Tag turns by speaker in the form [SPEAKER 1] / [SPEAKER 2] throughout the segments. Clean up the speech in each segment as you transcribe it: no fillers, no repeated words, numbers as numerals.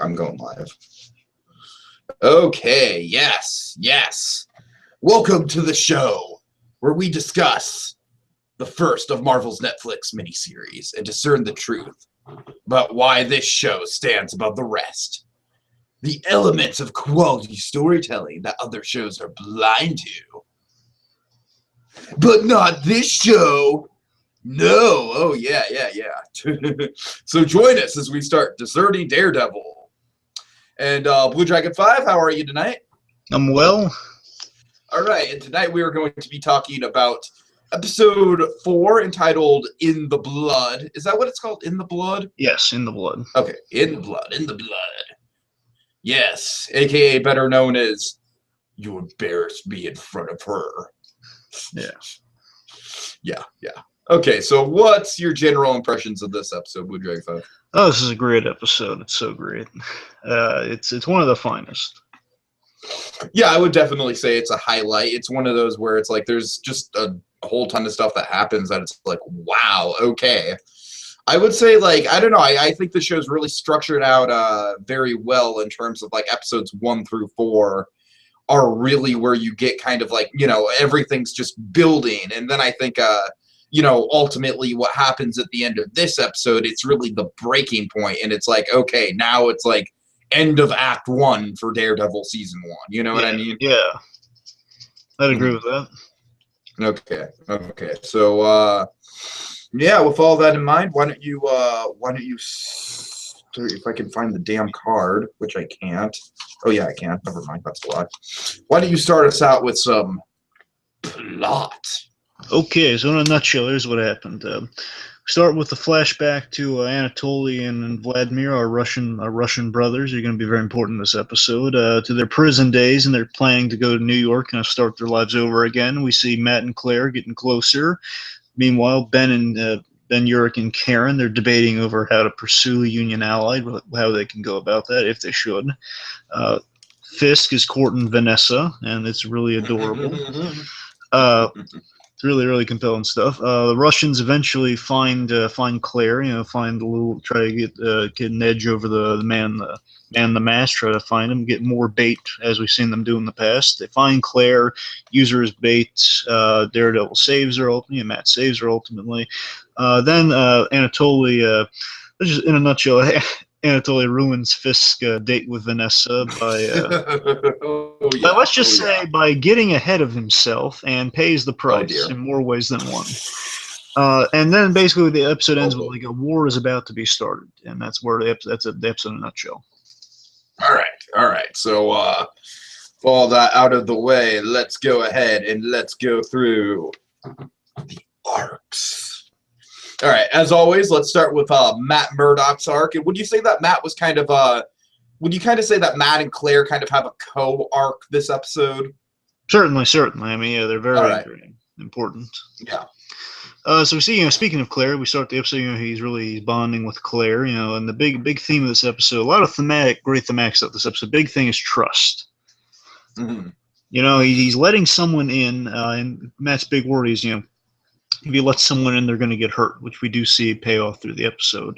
[SPEAKER 1] I'm going live. Okay, yes. Welcome to the show where we discuss the first of Marvel's Netflix miniseries and discern the truth about why this show stands above the rest. The elements of quality storytelling that other shows are blind to. But not this show. No. Oh, yeah. So join us as we start Discerning Daredevil. And Blue Dragon 5, how are you tonight?
[SPEAKER 2] I'm well.
[SPEAKER 1] All right, and tonight we are going to be talking about episode 4 entitled In the Blood. Is that what it's called? In the Blood?
[SPEAKER 2] Yes, In the Blood.
[SPEAKER 1] Okay, In the Blood. Yes, aka better known as You Embarrassed Me in Front of Her. Yeah. Okay, so what's your general impressions of this episode, Blue Dragon 5?
[SPEAKER 2] Oh, this is a great episode. It's so great. It's one of the finest.
[SPEAKER 1] Yeah, I would definitely say it's a highlight. It's one of those where it's like there's just a whole ton of stuff that happens that it's like, wow, okay. I would say, like, I don't know, I think the show's really structured out very well in terms of, like, episodes 1 through 4 are really where you get kind of, like, you know, everything's just building. And then I think, you know, ultimately what happens at the end of this episode, it's really the breaking point. And it's like, okay, now it's, like, end of Act 1 for Daredevil Season 1. You know what I mean?
[SPEAKER 2] Yeah. I'd agree with that.
[SPEAKER 1] Okay. So, yeah, with all that in mind, why don't you if I can find the damn card, which I can't. Oh yeah, I can. Never mind, that's a lie. Why don't you start us out with some plot?
[SPEAKER 2] Okay, so in a nutshell, here's what happened. Start with the flashback to Anatoly and Vladimir, our Russian brothers. Are going to be very important in this episode. To their prison days, and they're planning to go to New York and start their lives over again. We see Matt and Claire getting closer. Meanwhile, Ben, Urich, and Karen, they're debating over how to pursue a Union ally, how they can go about that, if they should. Fisk is courting Vanessa, and it's really adorable. It's really, really compelling stuff. The Russians eventually find Claire, try to get an edge over the man in the mask, try to find him, get more bait as we've seen them do in the past. They find Claire, use her as bait. Daredevil saves her ultimately, and Matt saves her ultimately. Then Anatoly, just in a nutshell, Anatoly ruins Fisk's date with Vanessa by, let's just say, by getting ahead of himself and pays the price in more ways than one. And then basically the episode ends with like a war is about to be started, and that's where that's the episode in a nutshell.
[SPEAKER 1] All right. So, with all that out of the way, let's go ahead and let's go through the arcs. All right, as always, let's start with Matt Murdock's arc. And would you say that Matt was kind of would you kind of say that Matt and Claire kind of have a co-arc this episode?
[SPEAKER 2] Certainly. I mean, yeah, they're very important.
[SPEAKER 1] Yeah.
[SPEAKER 2] So we see, speaking of Claire, we start the episode, he's really bonding with Claire, and the big theme of this episode, a lot of great thematic stuff this episode. Big thing is trust.
[SPEAKER 1] Mm-hmm.
[SPEAKER 2] He's letting someone in, and Matt's big word is, if you let someone in, they're going to get hurt, which we do see pay off through the episode.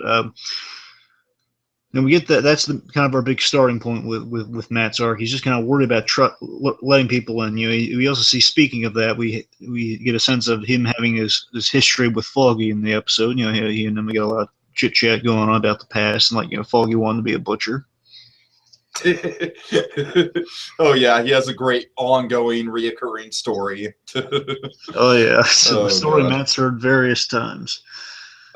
[SPEAKER 2] And we get that. That's kind of our big starting point with Matt's arc. He's just kind of worried about letting people in. We also see, speaking of that, we get a sense of him having his history with Foggy in the episode. He and him get a lot of chit chat going on about the past, and Foggy wanted to be a butcher.
[SPEAKER 1] Oh yeah, he has a great ongoing, reoccurring story.
[SPEAKER 2] Oh yeah, so the story Matt's heard various times.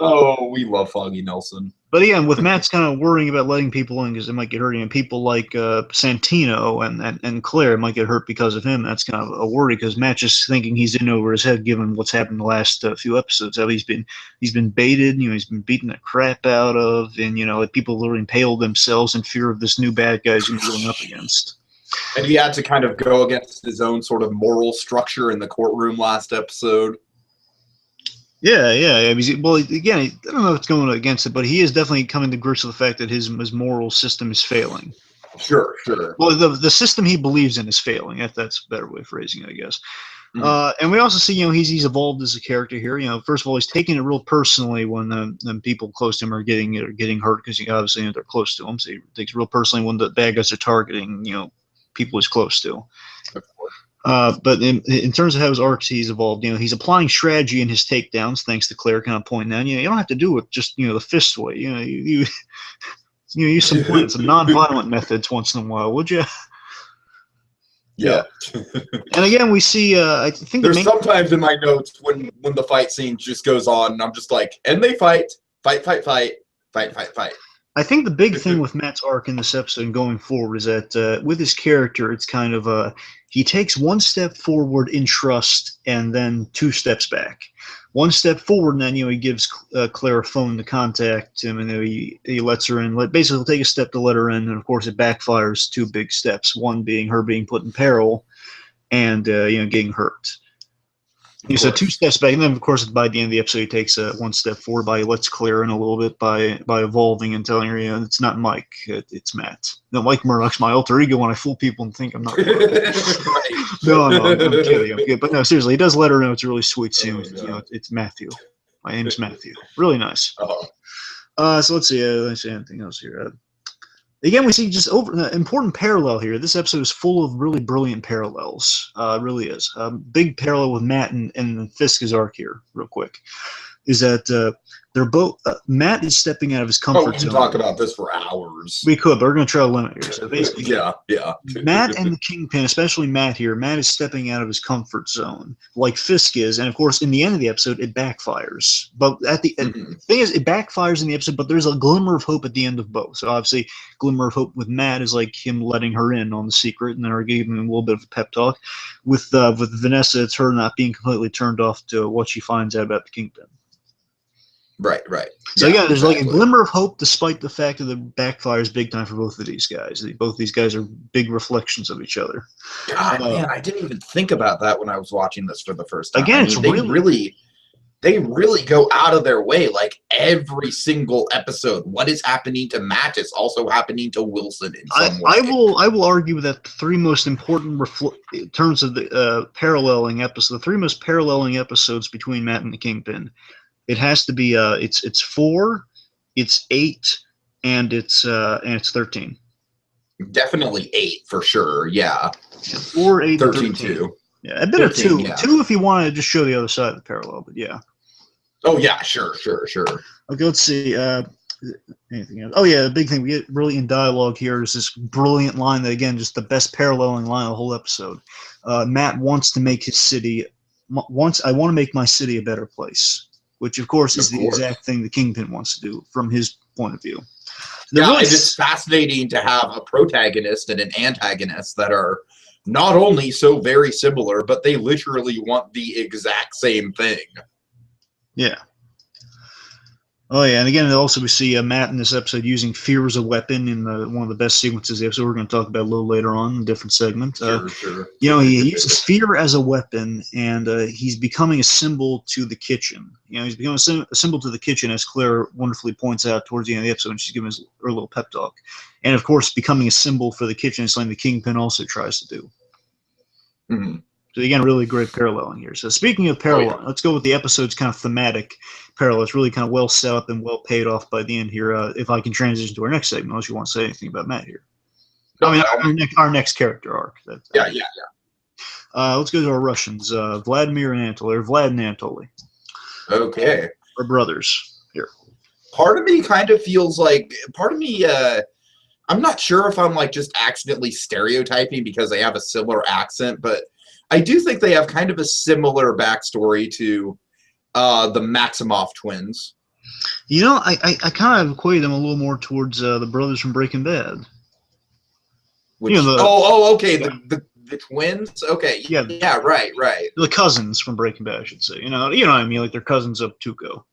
[SPEAKER 1] Oh, we love Foggy Nelson.
[SPEAKER 2] But again, with Matt's kind of worrying about letting people in because it might get hurt, and people like Santino and Claire might get hurt because of him. That's kind of a worry because Matt's just thinking he's in over his head given what's happened the last few episodes. How he's been baited, he's been beaten the crap out of, and people literally impaled themselves in fear of this new bad guy he's going up against.
[SPEAKER 1] And he had to kind of go against his own sort of moral structure in the courtroom last episode.
[SPEAKER 2] Yeah. Well, again, I don't know if it's going against it, but he is definitely coming to grips with the fact that his moral system is failing.
[SPEAKER 1] Sure.
[SPEAKER 2] Well, the system he believes in is failing. That's a better way of phrasing it, I guess. And we also see, he's evolved as a character here. First of all, he's taking it real personally when people close to him are getting hurt because obviously they're close to him. So he takes it real personally when the bad guys are targeting people he's close to. But in terms of how his arcs he's evolved, he's applying strategy in his takedowns, thanks to Claire kind of pointing out, you don't have to do it just the fist way. You use some non-violent methods once in a while, would you?
[SPEAKER 1] Yeah.
[SPEAKER 2] And again, we see. I think
[SPEAKER 1] there's sometimes in my notes when the fight scene just goes on, and I'm just like, and they fight.
[SPEAKER 2] I think the big thing with Matt's arc in this episode and going forward is that with his character, it's kind of he takes one step forward in trust and then 2 steps back. One step forward, and then he gives Claire a phone to contact him, and he lets her in. Basically, he'll take a step to let her in, and of course, it backfires 2 big steps. One being her being put in peril, and getting hurt. So 2 steps back, and then of course by the end of the episode, he takes 1 step forward by he lets Claire in a little bit by evolving and telling her, it's not Mike, it's Matt. No, Mike Murdoch's my alter ego when I fool people and think I'm not. No, I'm kidding. But no, seriously, he does let her know. It's a really sweet scene. It's Matthew. My name's Matthew. Really nice. So let's see anything else here. Again, we see just important parallel here. This episode is full of really brilliant parallels. It really is. Big parallel with Matt and Fisk's arc here, real quick, is that they're both Matt is stepping out of his comfort zone.
[SPEAKER 1] We can talk about this for hours.
[SPEAKER 2] We could, but we're going to try to limit here. So basically,
[SPEAKER 1] yeah.
[SPEAKER 2] Matt and the Kingpin, especially Matt here, Matt is stepping out of his comfort zone, like Fisk is, and of course, in the end of the episode, it backfires. But at the thing is, it backfires in the episode, but there's a glimmer of hope at the end of both. So obviously, glimmer of hope with Matt is like him letting her in on the secret, and then giving him a little bit of a pep talk. With Vanessa, it's her not being completely turned off to what she finds out about the Kingpin.
[SPEAKER 1] Right.
[SPEAKER 2] So yeah, there's like a glimmer of hope, despite the fact that it backfires big time for both of these guys. Both these guys are big reflections of each other.
[SPEAKER 1] God, man, I didn't even think about that when I was watching this for the first time.
[SPEAKER 2] Again,
[SPEAKER 1] they really go out of their way. Like every single episode, what is happening to Matt is also happening to Wilson in some way.
[SPEAKER 2] I will argue that the 3 most important in terms of the paralleling episodes, the 3 most paralleling episodes between Matt and the Kingpin. It has to be it's 4, it's 8, and it's 13.
[SPEAKER 1] Definitely 8 for sure. Yeah.
[SPEAKER 2] 4, 8, 13
[SPEAKER 1] too.
[SPEAKER 2] Yeah, a bit of 2. Yeah. 2 if you want to just show the other side of the parallel, but yeah.
[SPEAKER 1] Oh yeah, sure.
[SPEAKER 2] Okay, let's see. Anything else? Oh yeah, the big thing we get really in dialogue here is this brilliant line that again, just the best paralleling line of the whole episode. Matt wants to make his city. I want to make my city a better place. Which, of course, is the exact thing the Kingpin wants to do from his point of view.
[SPEAKER 1] It's fascinating to have a protagonist and an antagonist that are not only so very similar, but they literally want the exact same thing.
[SPEAKER 2] Yeah. Oh, yeah, and again, also we see Matt in this episode using fear as a weapon in one of the best sequences of the episode. We're going to talk about a little later on in a different segment.
[SPEAKER 1] Sure.
[SPEAKER 2] He uses fear as a weapon, and he's becoming a symbol to the kitchen. He's becoming a symbol to the kitchen, as Claire wonderfully points out towards the end of the episode, and she's giving her little pep talk. And, of course, becoming a symbol for the kitchen is something the Kingpin also tries to do.
[SPEAKER 1] Mm-hmm.
[SPEAKER 2] So again, really great paralleling here. So speaking of parallel, let's go with the episode's kind of thematic parallel. It's really kind of well set up and well paid off by the end here. If I can transition to our next segment, unless you want to say anything about Matt here. Our next character arc.
[SPEAKER 1] Yeah.
[SPEAKER 2] Let's go to our Russians, Vladimir and Anatoly, or Vlad and Anatoly.
[SPEAKER 1] Okay.
[SPEAKER 2] Our brothers here.
[SPEAKER 1] Part of me kind of feels like, I'm not sure if I'm like just accidentally stereotyping because they have a similar accent, but I do think they have kind of a similar backstory to the Maximoff twins.
[SPEAKER 2] I kind of equate them a little more towards the brothers from Breaking Bad.
[SPEAKER 1] Okay. The twins? Okay. Yeah, right.
[SPEAKER 2] The cousins from Breaking Bad, I should say. You know what I mean? Like they're cousins of Tuco.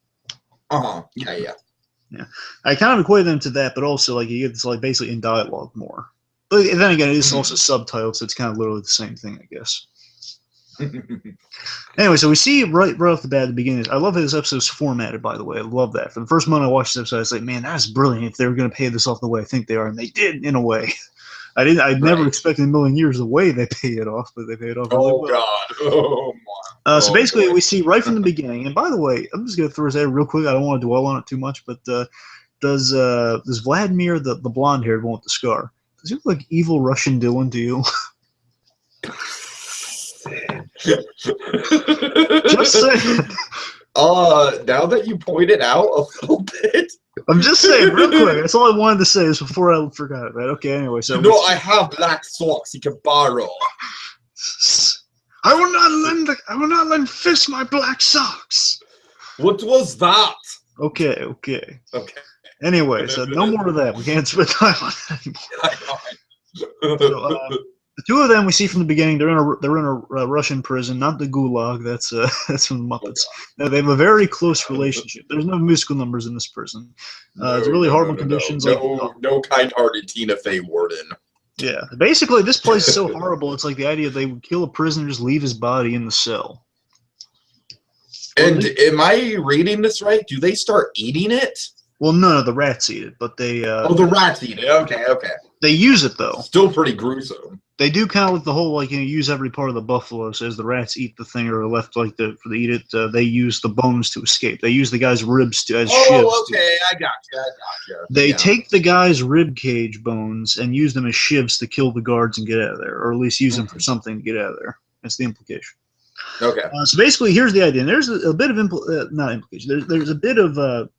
[SPEAKER 1] Uh-huh. Yeah.
[SPEAKER 2] Yeah. I kind of equate them to that, but also like you get this like basically in dialogue more. But then again, it is also subtitled, so it's kind of literally the same thing, I guess. Anyway, so we see right off the bat at the beginning. I love how this episode's formatted, by the way. I love that. For the first moment I watched this episode, I was like, man, that's brilliant if they were going to pay this off the way I think they are. And they did, in a way. I'd never
[SPEAKER 1] Right.
[SPEAKER 2] expected in a million years the way they pay it off, but they pay it off really
[SPEAKER 1] Oh
[SPEAKER 2] well.
[SPEAKER 1] God. Oh my.
[SPEAKER 2] So
[SPEAKER 1] Oh
[SPEAKER 2] basically,
[SPEAKER 1] boy.
[SPEAKER 2] we see right from the beginning. And by the way, I'm just gonna throw this out real quick. I don't want to dwell on it too much, but does Vladimir, the blonde haired one with the scar, does he look like evil Russian Dylan to you? Just saying.
[SPEAKER 1] Now that you point it out a little bit.
[SPEAKER 2] I'm just saying, real quick. That's all I wanted to say is before I forgot it. Right? Okay. Anyway, so
[SPEAKER 1] You know, I have black socks you can borrow.
[SPEAKER 2] I will not lend Fist my black socks.
[SPEAKER 1] What was that?
[SPEAKER 2] Okay.
[SPEAKER 1] Okay.
[SPEAKER 2] Anyway, so no more of that. We can't spend time on that anymore. So, the two of them we see from the beginning. They're in a Russian prison, not the Gulag. That's from the Muppets. Now, they have a very close relationship. There's no musical numbers in this prison. It's really horrible conditions.
[SPEAKER 1] No kind-hearted Tina Fey warden.
[SPEAKER 2] Yeah, basically, this place is so horrible. It's like the idea they would kill a prisoner, just leave his body in the cell.
[SPEAKER 1] And am I reading this right? Do they start eating it?
[SPEAKER 2] Well, no, the rats eat it, but they.
[SPEAKER 1] The rats eat it. Okay.
[SPEAKER 2] They use it though.
[SPEAKER 1] Still pretty gruesome.
[SPEAKER 2] They do kind of like the whole use every part of the buffalo. So as the rats eat the thing or are left for the eat it, they use the bones to escape. They use the guy's ribs as shivs.
[SPEAKER 1] Oh, okay, I got you.
[SPEAKER 2] They take the guy's rib cage bones and use them as shivs to kill the guards and get out of there, or at least use them for something to get out of there. That's the implication.
[SPEAKER 1] Okay.
[SPEAKER 2] So basically, here's the idea. And there's a bit of not implication. There's a bit of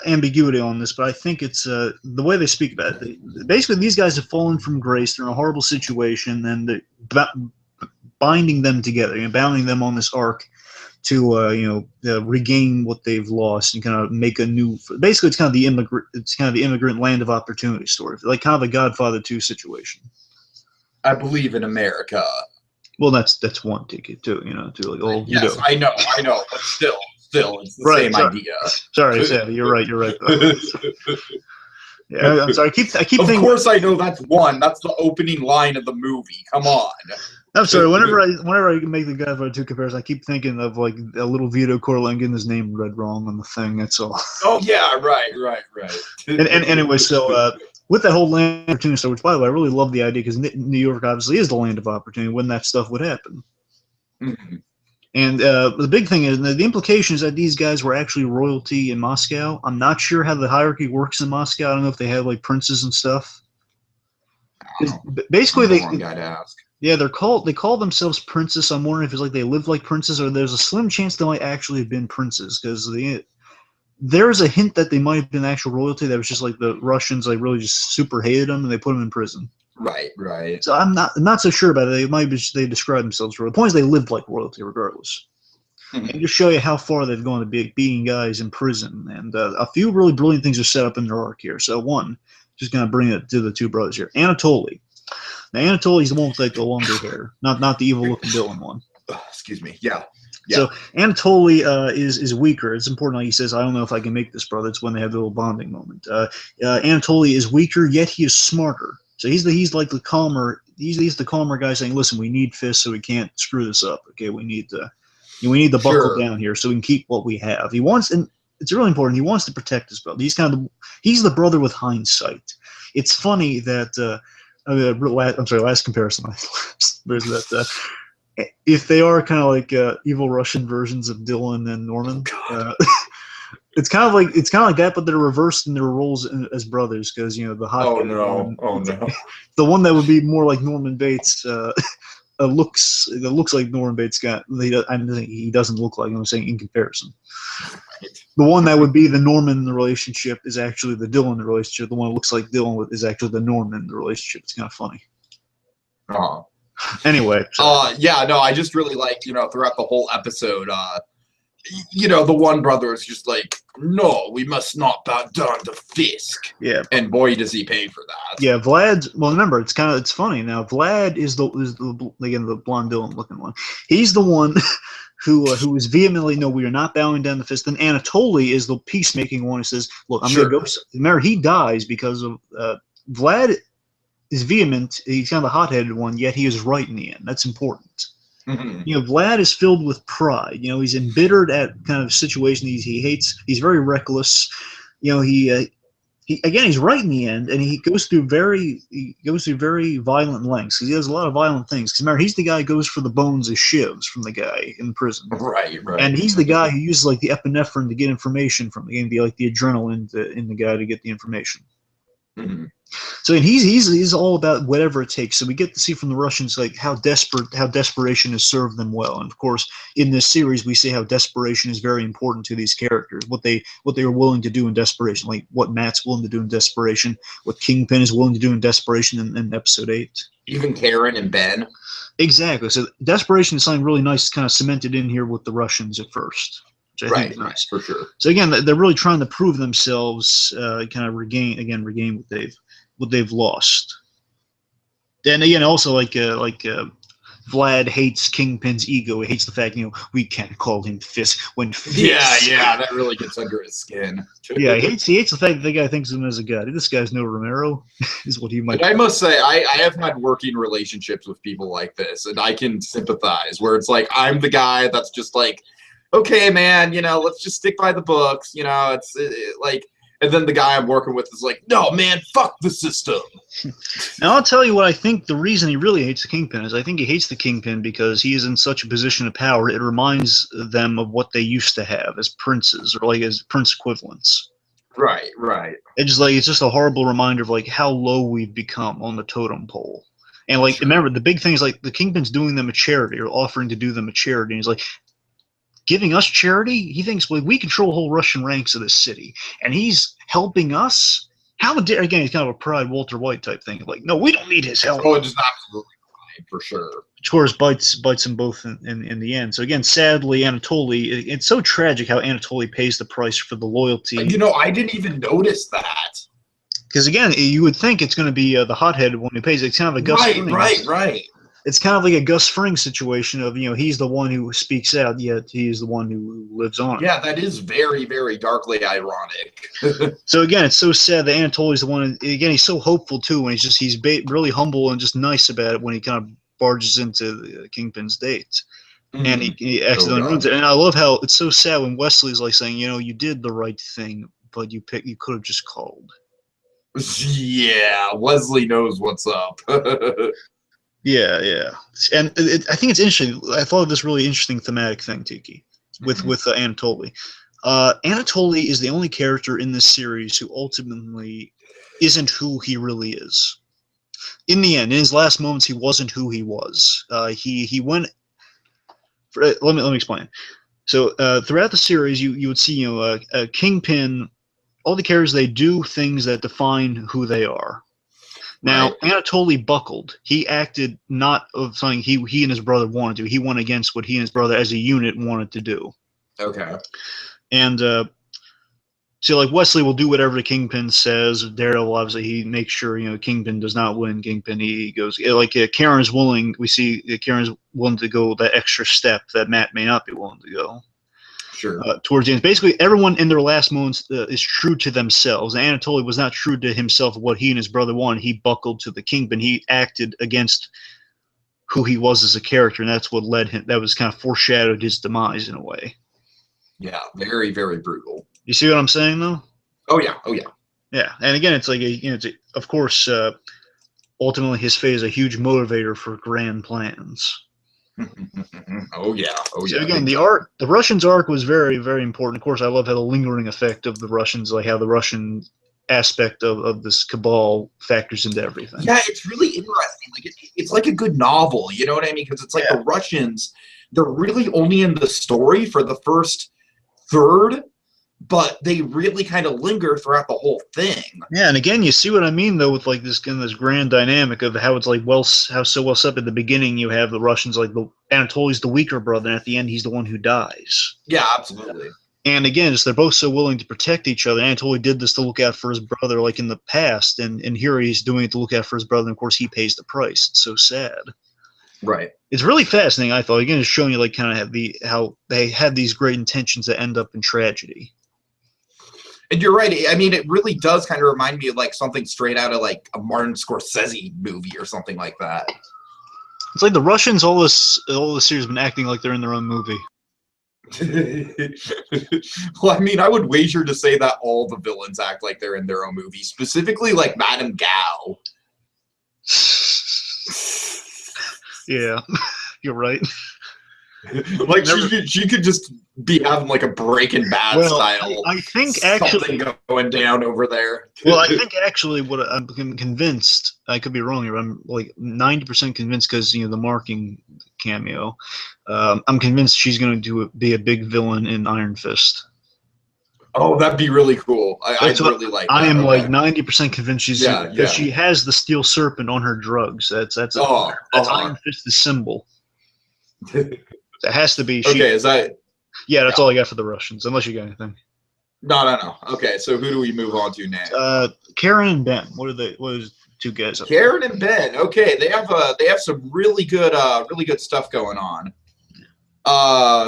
[SPEAKER 2] ambiguity on this, but I think it's the way they speak about it. Basically, these guys have fallen from grace. They're in a horrible situation, and they're binding them together, bounding them on this arc to regain what they've lost and kind of make a new. Basically, it's kind of the immigrant land of opportunity story, like kind of a Godfather 2 situation.
[SPEAKER 1] I believe in America.
[SPEAKER 2] Well, that's one ticket too, to like old.
[SPEAKER 1] Yes, I know, but still, it's the same idea.
[SPEAKER 2] Sorry, Sam, you're right. Yeah, I'm sorry. I keep thinking.
[SPEAKER 1] Of course, I know that's one. That's the opening line of the movie. Come on.
[SPEAKER 2] I'm sorry. Whenever I make the Godfather 2 comparison, I keep thinking of like a little Vito Corleone getting his name read wrong on the thing. That's all.
[SPEAKER 1] Oh yeah, right.
[SPEAKER 2] and anyway, so with that whole land of opportunity story, which by the way, I really love the idea because New York obviously is the land of opportunity when that stuff would happen.
[SPEAKER 1] Mm-hmm.
[SPEAKER 2] And the big thing is the implication is that these guys were actually royalty in Moscow. I'm not sure how the hierarchy works in Moscow. I don't know if they have like princes and stuff. Basically, they
[SPEAKER 1] ask.
[SPEAKER 2] Yeah, they call themselves princes. I'm wondering if it's like they live like princes, or there's a slim chance they might actually have been princes because there's a hint that they might have been actual royalty. That was just like the Russians like really just super hated them and they put them in prison.
[SPEAKER 1] Right.
[SPEAKER 2] So I'm not so sure about it. They might be they describe themselves royal. The point is they lived like royalty regardless. Mm-hmm. And just show you how far they've gone to be being guys in prison. And a few really brilliant things are set up in their arc here. So one, just going to bring it to the two brothers here. Anatoly. Now Anatoly's the one with like the longer hair, not the evil looking Dylan one.
[SPEAKER 1] Excuse me. Yeah.
[SPEAKER 2] So Anatoly is weaker. It's important. Like he says, I don't know if I can make this, brother. It's when they have the little bonding moment. Anatoly is weaker, yet he is smarter. So he's like the calmer. He's the calmer guy saying, "Listen, we need Fist, so we can't screw this up. Okay, we need to buckle down here, so we can keep what we have." He wants, and it's really important. He wants to protect his brother. He's the brother with hindsight. It's funny that last comparison. There's that. If they are kind of like evil Russian versions of Dylan and Norman, it's kind of like that, but they're reversed in their roles as brothers because the hot.
[SPEAKER 1] Oh no!
[SPEAKER 2] The one that would be more like Norman Bates looks like Norman Bates got. He doesn't look like. I'm saying in comparison. The one that would be the Norman in the relationship is actually the Dylan in the relationship. The one that looks like Dylan is actually the Norman in the relationship. It's kind of funny.
[SPEAKER 1] Oh.
[SPEAKER 2] Anyway. So.
[SPEAKER 1] I just really like, throughout the whole episode, the one brother is just like, no, we must not bow down to Fisk.
[SPEAKER 2] Yeah.
[SPEAKER 1] And boy, does he pay for that.
[SPEAKER 2] Yeah, remember, it's funny. Now, Vlad is the blonde Dylan looking one. He's the one who is vehemently, no, we are not bowing down to Fist. And Anatoly is the peacemaking one who says, look, I'm going to go. Remember, he dies because of Vlad is vehement. He's kind of the hot-headed one, yet he is right in the end. That's important. Mm-hmm. Vlad is filled with pride. He's embittered at kind of situation he hates. He's very reckless. He he's right in the end, and he goes through very violent lengths because he does a lot of violent things. Because remember, he's the guy who goes for the bones as shivs from the guy in prison,
[SPEAKER 1] Right,
[SPEAKER 2] and
[SPEAKER 1] right.
[SPEAKER 2] he's the guy who uses like the epinephrine to get information from the game, the adrenaline in the guy to get the information.
[SPEAKER 1] Mm-hmm.
[SPEAKER 2] So and he's all about whatever it takes. So we get to see from the Russians like how desperation has served them well. And of course, in this series, we see how desperation is very important to these characters. What they are willing to do in desperation, like what Matt's willing to do in desperation, what Kingpin is willing to do in desperation in episode 8.
[SPEAKER 1] Even Karen and Ben.
[SPEAKER 2] Exactly. So desperation is something really nice, kind of cemented in here with the Russians at first. Which I think is nice.
[SPEAKER 1] For sure.
[SPEAKER 2] So again, they're really trying to prove themselves, kind of regain what they've lost. And again, also like Vlad hates Kingpin's ego. He hates the fact we can't call him Fisk when Fisk.
[SPEAKER 1] Yeah, that really gets under his skin.
[SPEAKER 2] Yeah, he hates the fact that the guy thinks of him as a god. This guy's no Romero, is what he might.
[SPEAKER 1] And I must say, I have had working relationships with people like this, and I can sympathize. Where it's like I'm the guy that's just like, okay, man, let's just stick by the books. It's like. And then the guy I'm working with is like, no, man, fuck the system.
[SPEAKER 2] Now, I'll tell you what I think the reason he really hates the Kingpin is I think he hates the Kingpin because he is in such a position of power. It reminds them of what they used to have as princes or like as prince equivalents.
[SPEAKER 1] Right.
[SPEAKER 2] It's just a horrible reminder of like how low we've become on the totem pole. And like, remember, the big thing is like the Kingpin's doing them a charity or offering to do them a charity. And he's like, giving us charity? He thinks we control the whole Russian ranks of this city, and he's helping us? How dare, again, he's kind of a pride Walter White type thing. Like, no, we don't need his help.
[SPEAKER 1] Oh, it's just absolutely right, for sure.
[SPEAKER 2] Of course, bites them both in the end. So again, sadly, Anatoly, it's so tragic how Anatoly pays the price for the loyalty.
[SPEAKER 1] I didn't even notice that.
[SPEAKER 2] Because again, you would think it's going to be the hothead one who pays. It's kind of a Gus Fring.
[SPEAKER 1] Right.
[SPEAKER 2] It's kind of like a Gus Fring situation of, he's the one who speaks out, yet he is the one who lives on it.
[SPEAKER 1] Yeah, that is very, very darkly ironic.
[SPEAKER 2] So again, it's so sad that Anatoly's the one, again, he's so hopeful too, and he's really humble and just nice about it when he kind of barges into the Kingpin's date. Mm-hmm. And he accidentally ruins it. And I love how it's so sad when Wesley's like saying, you did the right thing, but you could have just called.
[SPEAKER 1] Yeah, Wesley knows what's up.
[SPEAKER 2] Yeah. And I think it's interesting. I thought of this really interesting thematic thing, Tiki, with Anatoly. Anatoly is the only character in this series who ultimately isn't who he really is. In the end, in his last moments, he wasn't who he was. He went. Let me explain. So throughout the series, you would see a Kingpin. All the characters, they do things that define who they are. Now, right. Anatoly buckled. He acted not of something he and his brother wanted to. He went against what he and his brother as a unit wanted to do.
[SPEAKER 1] Okay.
[SPEAKER 2] And so, like, Wesley will do whatever the Kingpin says. Daredevil, obviously, he makes sure, Kingpin does not win. Kingpin, he goes, like, Karen's willing. We see Karen's willing to go that extra step that Matt may not be willing to go.
[SPEAKER 1] Sure.
[SPEAKER 2] Towards the end. Basically, everyone in their last moments is true to themselves. Anatoly was not true to himself, what he and his brother wanted. He buckled to the Kingpin. He acted against who he was as a character, and that's what led him. That was kind of foreshadowed his demise in a way.
[SPEAKER 1] Yeah, very, very brutal.
[SPEAKER 2] You see what I'm saying, though?
[SPEAKER 1] Oh, yeah.
[SPEAKER 2] Yeah, and again, it's like, of course, ultimately his fate is a huge motivator for grand plans.
[SPEAKER 1] Oh yeah.
[SPEAKER 2] So again, the Russians' arc was very, very important. Of course, I love how the lingering effect of the Russians, like how the Russian aspect of this cabal factors into everything.
[SPEAKER 1] Yeah, it's really interesting. Like it's like a good novel. You know what I mean? Because it's like the Russians, they're really only in the story for the first third, but they really kind of linger throughout the whole thing.
[SPEAKER 2] Yeah, and again, you see what I mean though with like this grand dynamic of how it's like how so well set up at the beginning. You have the Russians like Anatoly's the weaker brother, and at the end he's the one who dies.
[SPEAKER 1] Yeah, absolutely.
[SPEAKER 2] And again, they're both so willing to protect each other. Anatoly did this to look out for his brother, like in the past, and here he's doing it to look out for his brother. And of course, he pays the price. It's so sad.
[SPEAKER 1] Right.
[SPEAKER 2] It's really fascinating. I thought again, it's showing you like kind of how they had these great intentions that end up in tragedy.
[SPEAKER 1] And you're right. I mean, it really does kind of remind me of like something straight out of like a Martin Scorsese movie or something like that.
[SPEAKER 2] It's like the Russians, all this series, have been acting like they're in their own movie.
[SPEAKER 1] Well, I mean, I would wager to say that all the villains act like they're in their own movie, specifically like Madame Gao.
[SPEAKER 2] Yeah, you're right.
[SPEAKER 1] Like she could just be having like a Breaking Bad style.
[SPEAKER 2] I think actually
[SPEAKER 1] something going down over there.
[SPEAKER 2] Well, I think actually what I'm convinced, I could be wrong here. I'm like 90% convinced because the marking cameo. I'm convinced she's going to be a big villain in Iron Fist.
[SPEAKER 1] Oh, that'd be really cool. I'd really like that.
[SPEAKER 2] I am like 90% convinced she's because she has the steel serpent on her drugs. That's Iron Fist's symbol. It has to be.
[SPEAKER 1] Okay, is that?
[SPEAKER 2] Yeah, that's all I got for the Russians. Unless you got anything.
[SPEAKER 1] No. Okay, so who do we move on to now?
[SPEAKER 2] Karen and Ben. What is two guys?
[SPEAKER 1] Karen and Ben. Okay, they have some really good stuff going on.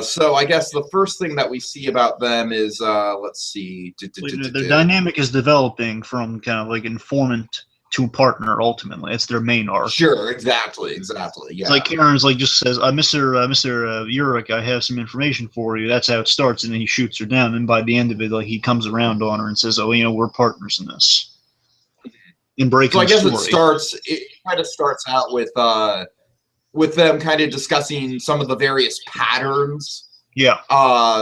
[SPEAKER 1] So I guess the first thing that we see about them is let's see.
[SPEAKER 2] Their dynamic is developing from kind of like informant to partner. Ultimately, it's their main arc.
[SPEAKER 1] Sure, exactly. Yeah.
[SPEAKER 2] It's like Karen's like just says, Mr. Urich, I have some information for you. That's how it starts, and then he shoots her down. And by the end of it, like he comes around on her and says, "Oh, we're partners in this." In breaking.
[SPEAKER 1] So I guess it kind of starts out with them kind of discussing some of the various patterns.
[SPEAKER 2] Yeah.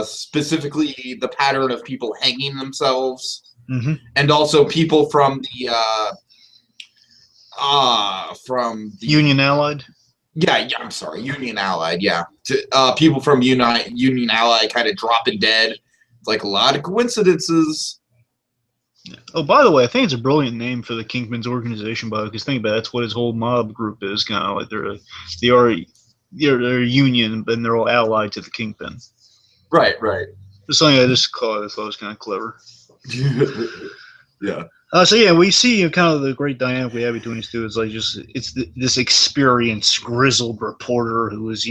[SPEAKER 1] Specifically the pattern of people hanging themselves, and also people from the
[SPEAKER 2] Union Allied.
[SPEAKER 1] Yeah. I'm sorry, Union Allied. Yeah, people from Union Allied kind of dropping dead. It's like a lot of coincidences.
[SPEAKER 2] Yeah. Oh, by the way, I think it's a brilliant name for the Kingpin's organization, because think about it, that's what his whole mob group is. Kind of like they're a union, and they're all allied to the Kingpin.
[SPEAKER 1] Right.
[SPEAKER 2] Just something I just thought was kind of clever.
[SPEAKER 1] Yeah.
[SPEAKER 2] So yeah, we see kind of the great dynamic we have between these two. It's like this experienced, grizzled reporter who is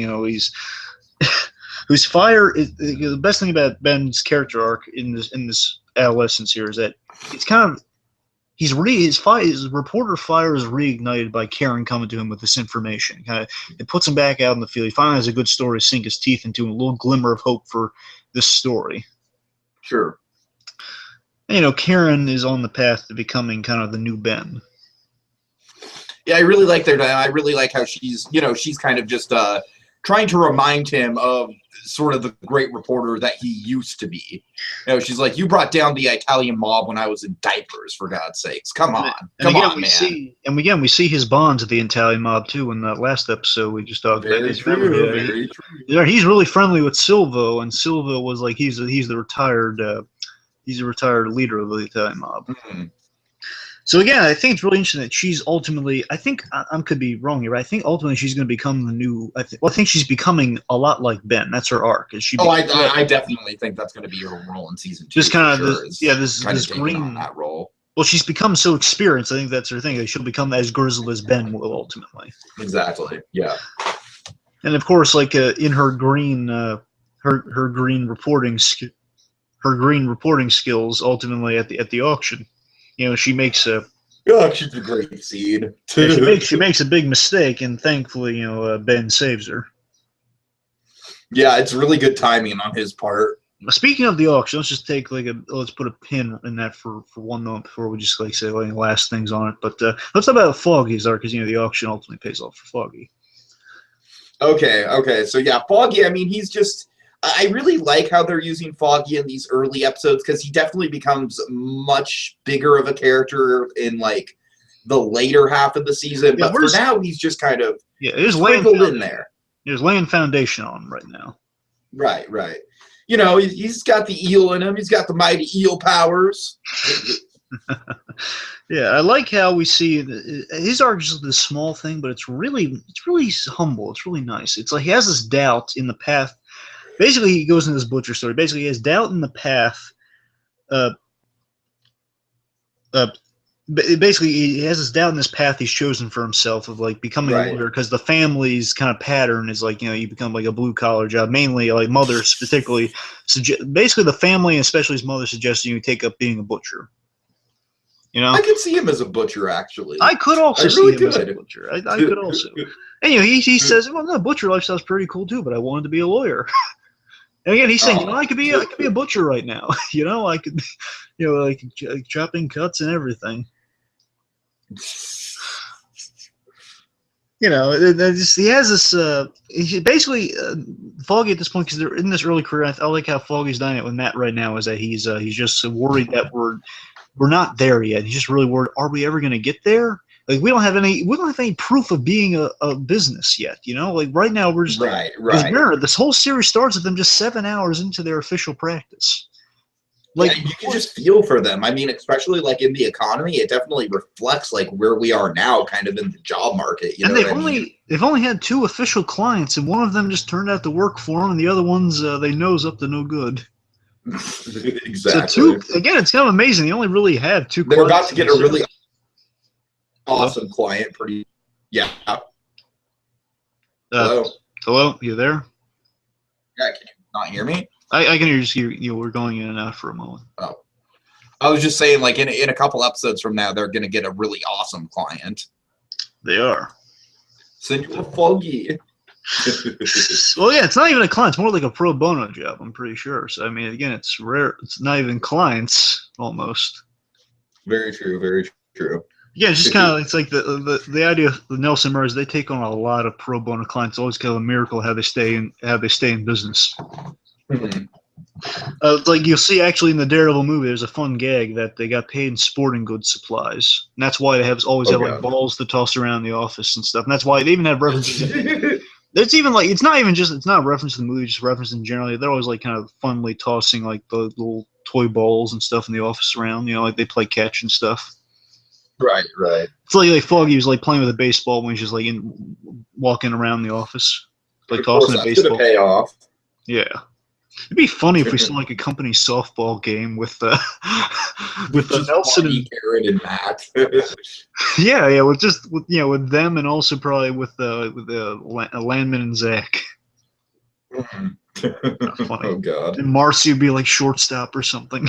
[SPEAKER 2] whose fire is the best thing about Ben's character arc in this adolescence here is that it's kind of his reporter fire is reignited by Karen coming to him with this information. It puts him back out in the field. He finally has a good story to sink his teeth into, and a little glimmer of hope for this story.
[SPEAKER 1] Sure.
[SPEAKER 2] And, Karen is on the path to becoming kind of the new Ben.
[SPEAKER 1] Yeah, I really like I really like how she's kind of just trying to remind him of sort of the great reporter that he used to be. She's like, you brought down the Italian mob when I was in diapers, for God's sakes. Come on, man.
[SPEAKER 2] We see his bonds with the Italian mob too in that last episode we just talked about. Very true. He's really friendly with Silvo, and Silvo was like he's the retired leader of the Italian mob. Mm-hmm. So again, I think it's really interesting that she's ultimately. I think I could be wrong here, but I think ultimately she's going to become the new. I think she's becoming a lot like Ben. That's her arc.
[SPEAKER 1] I definitely think that's going to be her role in season 2.
[SPEAKER 2] Just kind of this green
[SPEAKER 1] on that role.
[SPEAKER 2] Well, she's become so experienced. I think that's her thing. She'll become as grizzled as Ben will ultimately.
[SPEAKER 1] Exactly. Yeah.
[SPEAKER 2] And of course, like in her green, her green reporting skills, ultimately at the auction. She makes a.
[SPEAKER 1] Oh, she's a great seed.
[SPEAKER 2] she makes a big mistake, and thankfully, Ben saves her.
[SPEAKER 1] Yeah, it's really good timing on his part.
[SPEAKER 2] Speaking of the auction, let's just take let's put a pin in that for 1 moment before we just say any last things on it. But let's talk about Foggy's arc, because the auction ultimately pays off for Foggy.
[SPEAKER 1] Okay. So yeah, Foggy. I mean, he's just. I really like how they're using Foggy in these early episodes, because he definitely becomes much bigger of a character in like the later half of the season. But for now, he's just kind of sprinkled in there.
[SPEAKER 2] He's laying foundation on him right now.
[SPEAKER 1] Right. He's got the eel in him. He's got the mighty eel powers.
[SPEAKER 2] Yeah, I like how we see his arc is this small thing, but it's really humble. It's really nice. It's like he has this doubt in the path. Basically, he goes into this butcher story. Basically, he has doubt in the path. Basically, he has this doubt in this path he's chosen for himself of like becoming a lawyer, because the family's kind of pattern is like you become like a blue collar job. Mainly, like mothers particularly basically the family, and especially his mother, suggesting you take up being a butcher.
[SPEAKER 1] I could see him as a butcher, actually.
[SPEAKER 2] I could also see him as a butcher. I could also. And he says, well, no, butcher life sounds pretty cool too, but I wanted to be a lawyer. And again, he's saying,
[SPEAKER 1] Oh.
[SPEAKER 2] I could be a butcher right now. I could, like chopping cuts and everything. He has this. He basically Foggy at this point, because they're in this early career. I like how Foggy's done it with Matt right now. Is that he's just worried that we're not there yet. He's just really worried. Are we ever going to get there? Like we don't have any proof of being a business yet. Like right now we're just
[SPEAKER 1] right.
[SPEAKER 2] Remember, this whole series starts with them just 7 hours into their official practice.
[SPEAKER 1] Like you can just feel for them. I mean, especially like in the economy, it definitely reflects like where we are now, kind of in the job market. You know what I mean?
[SPEAKER 2] They've only had 2 official clients, and one of them just turned out to work for them, and the other ones they nose up to no good.
[SPEAKER 1] Exactly.
[SPEAKER 2] So again, it's kind of amazing. They only really have 2.
[SPEAKER 1] They're about to get a really awesome client. Yeah.
[SPEAKER 2] Hello, you there?
[SPEAKER 1] Yeah, can you not hear me?
[SPEAKER 2] I can hear you. We're going in and out for a moment.
[SPEAKER 1] Oh, I was just saying, like in a couple episodes from now, they're going to get a really awesome client.
[SPEAKER 2] They are.
[SPEAKER 1] Senor Foggy.
[SPEAKER 2] Well, yeah, it's not even a client. It's more like a pro bono job, I'm pretty sure. So, I mean, again, it's rare. It's not even clients, almost.
[SPEAKER 1] Very true. Very true.
[SPEAKER 2] Yeah, it's just kind of, it's like the idea of the Nelson Murrays, they take on a lot of pro bono clients. It's always kind of a miracle how they stay in business.
[SPEAKER 1] Mm-hmm.
[SPEAKER 2] It's like you'll see actually in the Daredevil movie, there's a fun gag that they got paid in sporting goods supplies, and that's why they always have like balls to toss around the office and stuff. And that's why they even have references. It's even like it's not a reference to the movie, just reference in generally. They're always like kind of funly tossing like the little toy balls and stuff in the office around. Like they play catch and stuff.
[SPEAKER 1] Right.
[SPEAKER 2] It's like Foggy was like playing with a baseball when he's just like walking around the office, like tossing a baseball.
[SPEAKER 1] Pay off.
[SPEAKER 2] Yeah. It'd be funny if we saw like a company softball game with the Nelson and
[SPEAKER 1] Aaron and Matt.
[SPEAKER 2] yeah, with them and also probably with Landman and Zach. Mm-hmm. Funny.
[SPEAKER 1] Oh God.
[SPEAKER 2] And Marcy would be like shortstop or something.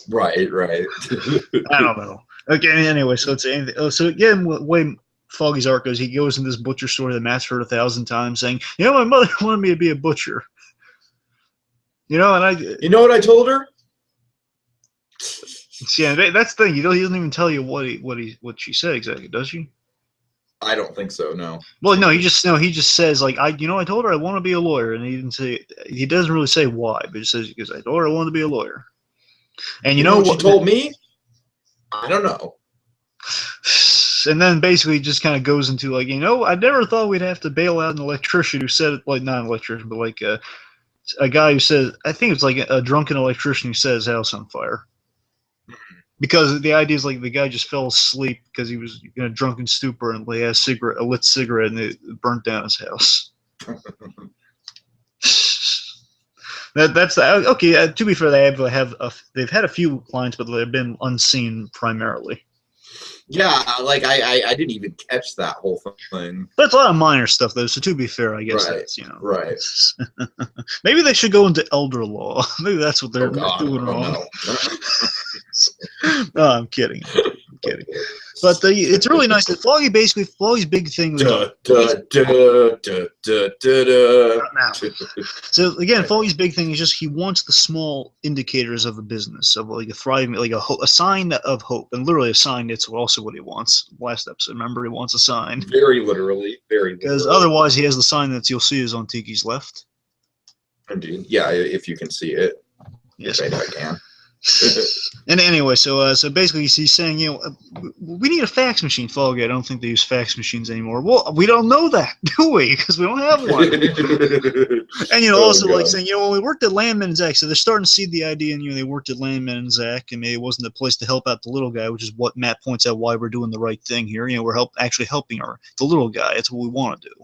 [SPEAKER 1] Right.
[SPEAKER 2] I don't know. Okay, anyway, so so again, way Foggy's arc goes, he goes in this butcher store that Matt's heard 1,000 times, saying, my mother wanted me to be a butcher. And
[SPEAKER 1] you know what I told her?
[SPEAKER 2] Yeah, that's the thing. He doesn't even tell you what she said exactly, does she?
[SPEAKER 1] I don't think so. No.
[SPEAKER 2] Well, no. He just says like I told her I want to be a lawyer, and he doesn't really say why, but he says because I told her I wanted to be a lawyer. And you know what
[SPEAKER 1] she told me? I don't know.
[SPEAKER 2] And then basically just kind of goes into like I never thought we'd have to bail out an electrician who said it, like not an electrician, but like a guy who says, I think it's like a drunken electrician who set his house on fire. Because the idea is like the guy just fell asleep because he was in a drunken stupor and he had a lit cigarette and it burnt down his house. That's okay. To be fair, they've had a few lines, but they've been unseen primarily.
[SPEAKER 1] Yeah, like I didn't even catch that whole thing.
[SPEAKER 2] But it's a lot of minor stuff, though. So to be fair, I guess that's
[SPEAKER 1] right.
[SPEAKER 2] Maybe they should go into elder law. Maybe that's what they're doing wrong. No, I'm kidding. But it's really nice that Foggy's big thing. So again, Foggy's big thing is just he wants the small indicators of a business, of like a thriving, like a sign of hope, and literally a sign. It's also what he wants. Last episode, remember, he wants a sign.
[SPEAKER 1] Very literally.
[SPEAKER 2] Because otherwise, he has the sign that you'll see is on Tiki's left.
[SPEAKER 1] Indeed, yeah, if you can see it.
[SPEAKER 2] Yes,
[SPEAKER 1] I know I can.
[SPEAKER 2] And anyway, so basically he's saying, we need a fax machine. Foggy, I don't think they use fax machines anymore. Well, we don't know that, do we? Because we don't have one. And also like saying, when we worked at Landman and Zach, so they're starting to see the idea, and they worked at Landman and Zach, and maybe it wasn't a place to help out the little guy, which is what Matt points out why we're doing the right thing here. We're actually helping the little guy. That's what we want to do.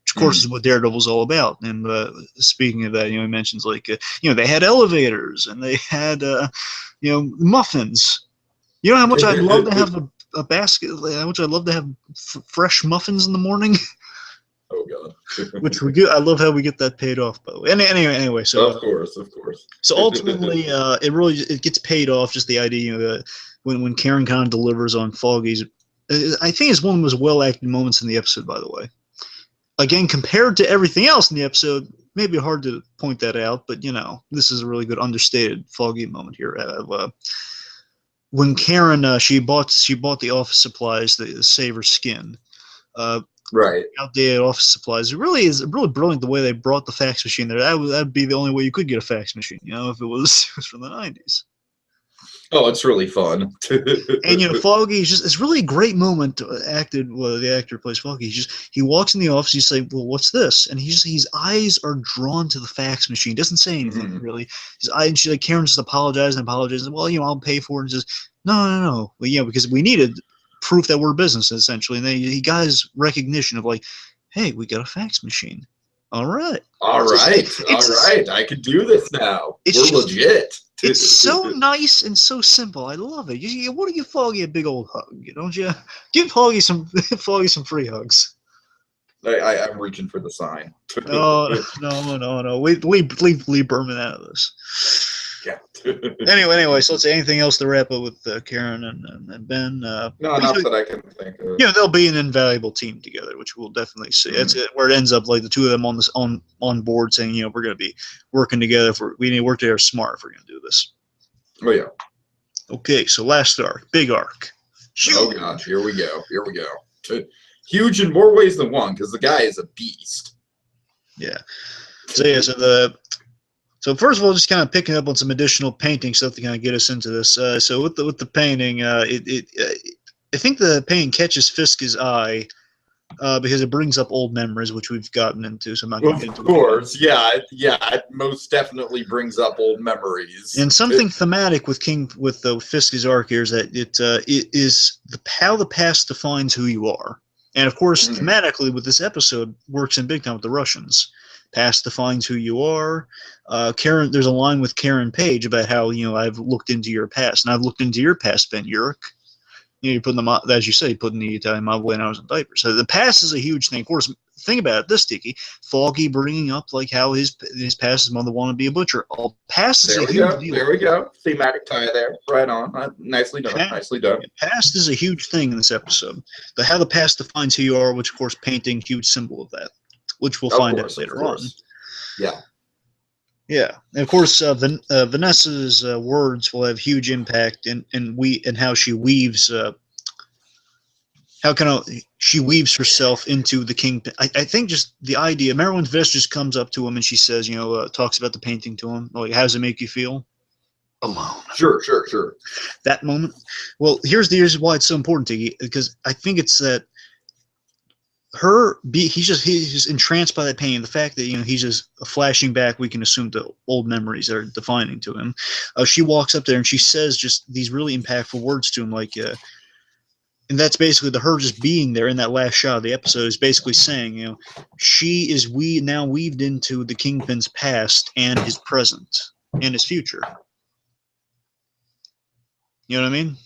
[SPEAKER 2] Which, of course, is what Daredevil's all about. And speaking of that, he mentions like, they had elevators and they had, muffins. You know how much I'd love to have a basket. How much I'd love to have fresh muffins in the morning.
[SPEAKER 1] Oh God.
[SPEAKER 2] Which we get. I love how we get that paid off, by the way. Anyway, so
[SPEAKER 1] of course.
[SPEAKER 2] So ultimately, it gets paid off. Just the idea, when Karen kind of delivers on Foggy's, I think it's one of the most well acted moments in the episode, by the way. Again, compared to everything else in the episode, maybe hard to point that out, but you know, this is a really good understated Foggy moment here. When Karen she bought the office supplies to save her skin.
[SPEAKER 1] Right.
[SPEAKER 2] Outdated office supplies. It really is really brilliant the way they brought the fax machine there. That'd be the only way you could get a fax machine, you know, if it was, it was from the 90s.
[SPEAKER 1] Oh, it's really fun.
[SPEAKER 2] And you know, Foggy is just, it's really a great moment acted. Well, the actor who plays Foggy. He walks in the office. He's like, "Well, what's this?" And his eyes are drawn to the fax machine. Doesn't say anything
[SPEAKER 1] Mhm.
[SPEAKER 2] really. His eyes. And she like Karen just apologizes and apologizes. Well, you know, I'll pay for it. And says, no. Well, you know, because we needed proof that we're a business essentially. And then he got his recognition of like, hey, we got a fax machine. All right.
[SPEAKER 1] All right. All right. I can do this now. We're
[SPEAKER 2] Just,
[SPEAKER 1] legit.
[SPEAKER 2] it's so nice and so simple. I love it. You want to give Foggy a big old hug, don't you? Give Foggy some Foggy some free hugs.
[SPEAKER 1] I'm reaching for the sign.
[SPEAKER 2] Oh no! Leave Berman out of this.
[SPEAKER 1] Yeah.
[SPEAKER 2] Anyway. So let's say anything else to wrap up with Karen and Ben.
[SPEAKER 1] No, not that I can think of.
[SPEAKER 2] You know, they'll be an invaluable team together, which we'll definitely see. That's it, where it ends up, like the two of them on board saying, you know, we're going to be working together. We need to work together smart if we're going to do this.
[SPEAKER 1] Oh yeah.
[SPEAKER 2] Okay, so last arc, big arc.
[SPEAKER 1] Oh gosh, here we go. Huge in more ways than one because the guy is a beast.
[SPEAKER 2] Yeah. So first of all, just kind of picking up on some additional painting stuff to kind of get us into this. So with the painting, I think the painting catches Fisk's eye because it brings up old memories, which we've gotten into. So I'm not going to get into it. Of
[SPEAKER 1] course, yeah, it most definitely brings up old memories.
[SPEAKER 2] And something thematic with Fisk's arc here is that it is how the past defines who you are, and of course, thematically with this episode works in big time with the Russians. Past defines who you are. Karen, there's a line with Karen Page about how, you know, I've looked into your past, and I've looked into your past, Ben Urich. You know, you're putting them, as you say, putting the Italian mob when I was in diapers. So the past is a huge thing. Of course, think about it, this Tiki, Foggy bringing up like how his past, his mother wanted to be a butcher. All past is a huge deal.
[SPEAKER 1] There we go. Thematic tie there. Right on. Nicely done. Nicely done.
[SPEAKER 2] Past is a huge thing in this episode. How the past defines who you are, which of course painting huge symbol of that, which we'll find out later on.
[SPEAKER 1] Yeah.
[SPEAKER 2] Yeah, and of course, Vanessa's words will have huge impact in how she weaves. She weaves herself into the Kingpin. I think just the idea. Remember when Vanessa just comes up to him and she says, you know, talks about the painting to him, like, how does it make you feel? Alone.
[SPEAKER 1] Sure.
[SPEAKER 2] That moment. Well, here's why it's so important to you, because I think it's that. He's just entranced by that pain. The fact that, you know, he's just flashing back, we can assume the old memories are defining to him. She walks up there and she says just these really impactful words to him, like, and that's basically her just being there in that last shot of the episode is basically saying, you know, she is now weaved into the Kingpin's past and his present and his future. You know what I mean?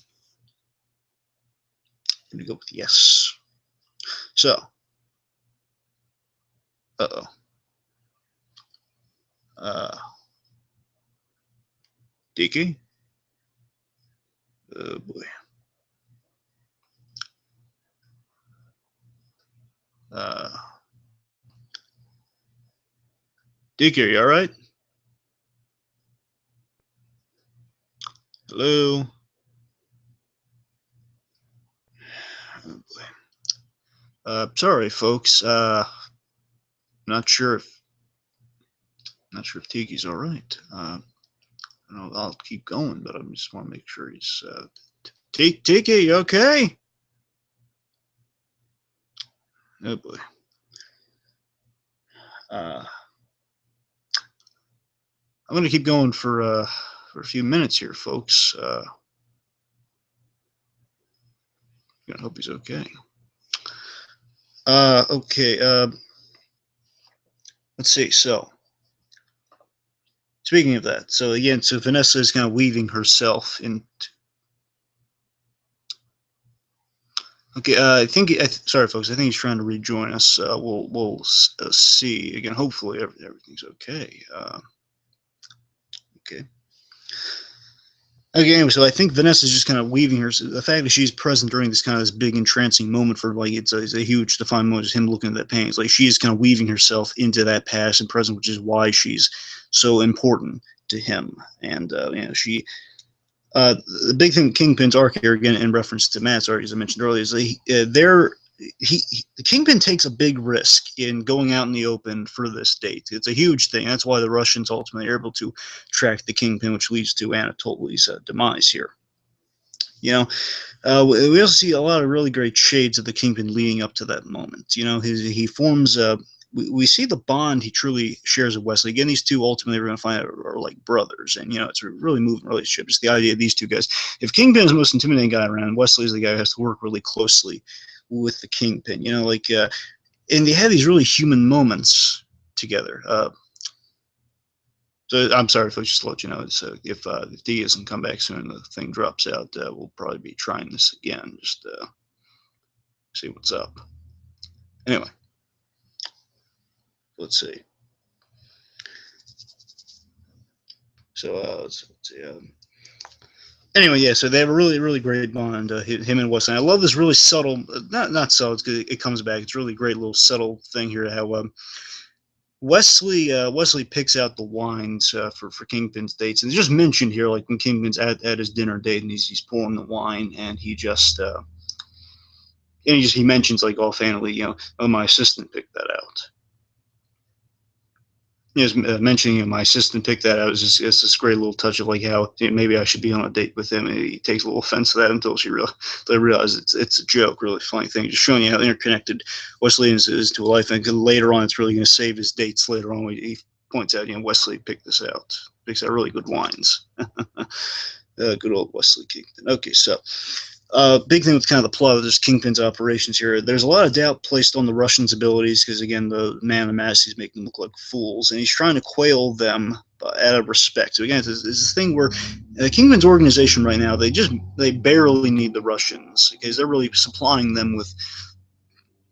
[SPEAKER 2] I'm gonna go with yes. So. Tiki? Oh boy. Tiki, are you alright? Hello? Oh boy. Sorry, folks. Not sure if Tiki's all right. I'll keep going, but I just want to make sure he's. Tiki, you okay? Oh boy. I'm going to keep going for a few minutes here, folks. I hope he's okay. Okay. Let's see. So, speaking of that, so again, Vanessa is kind of weaving herself into. Okay, sorry, folks. I think he's trying to rejoin us. We'll see again. Hopefully, everything's okay. Okay. Again, so I think Vanessa's just kind of weaving her. The fact that she's present during this kind of this big entrancing moment for like it's a huge defining moment, is him looking at that painting. It's like she is kind of weaving herself into that past and present, which is why she's so important to him. And she. The big thing, Kingpin's arc here, again in reference to Matt's arc, as I mentioned earlier, is the Kingpin takes a big risk in going out in the open for this date. It's a huge thing. That's why the Russians ultimately are able to track the Kingpin, which leads to Anatoly's demise here. We also see a lot of really great shades of the Kingpin leading up to that moment. He forms we see the bond he truly shares with Wesley. Again, these two ultimately we're going to find out are like brothers, and it's a really moving relationship. Just the idea of these two guys. If Kingpin is the most intimidating guy around, Wesley is the guy who has to work really closely with the Kingpin. And they have these really human moments together. So I'm sorry if I just let you know. So if D doesn't come back soon, the thing drops out. We'll probably be trying this again, just see what's up. Anyway. Let's see. So let's see. Anyway, yeah. So they have a really, really great bond. Him and Wesley. I love this really subtle, not subtle. It's good. It comes back. It's a really great little subtle thing here. How Wesley picks out the wines for Kingpin's dates, and it's just mentioned here, like when Kingpin's at his dinner date, and he's pouring the wine, and he mentions like offhandedly, oh, my assistant picked that out. Mentioning my assistant picked that out is just this great little touch of like how maybe I should be on a date with him. And he takes a little offense to that until they realize it's a joke, really funny thing. Just showing you how interconnected Wesley is to a life, and later on it's really going to save his dates. Later on, he points out, Wesley picked this out, picks out really good wines. Good old Wesley Kingpin. Okay, so. Big thing with kind of the plot of this Kingpin's operations here. There's a lot of doubt placed on the Russians' abilities because, again, the man in the mask is making them look like fools, and he's trying to quail them out of respect. So again, it's this thing where the Kingpin's organization right now, they barely need the Russians because they're really supplying them with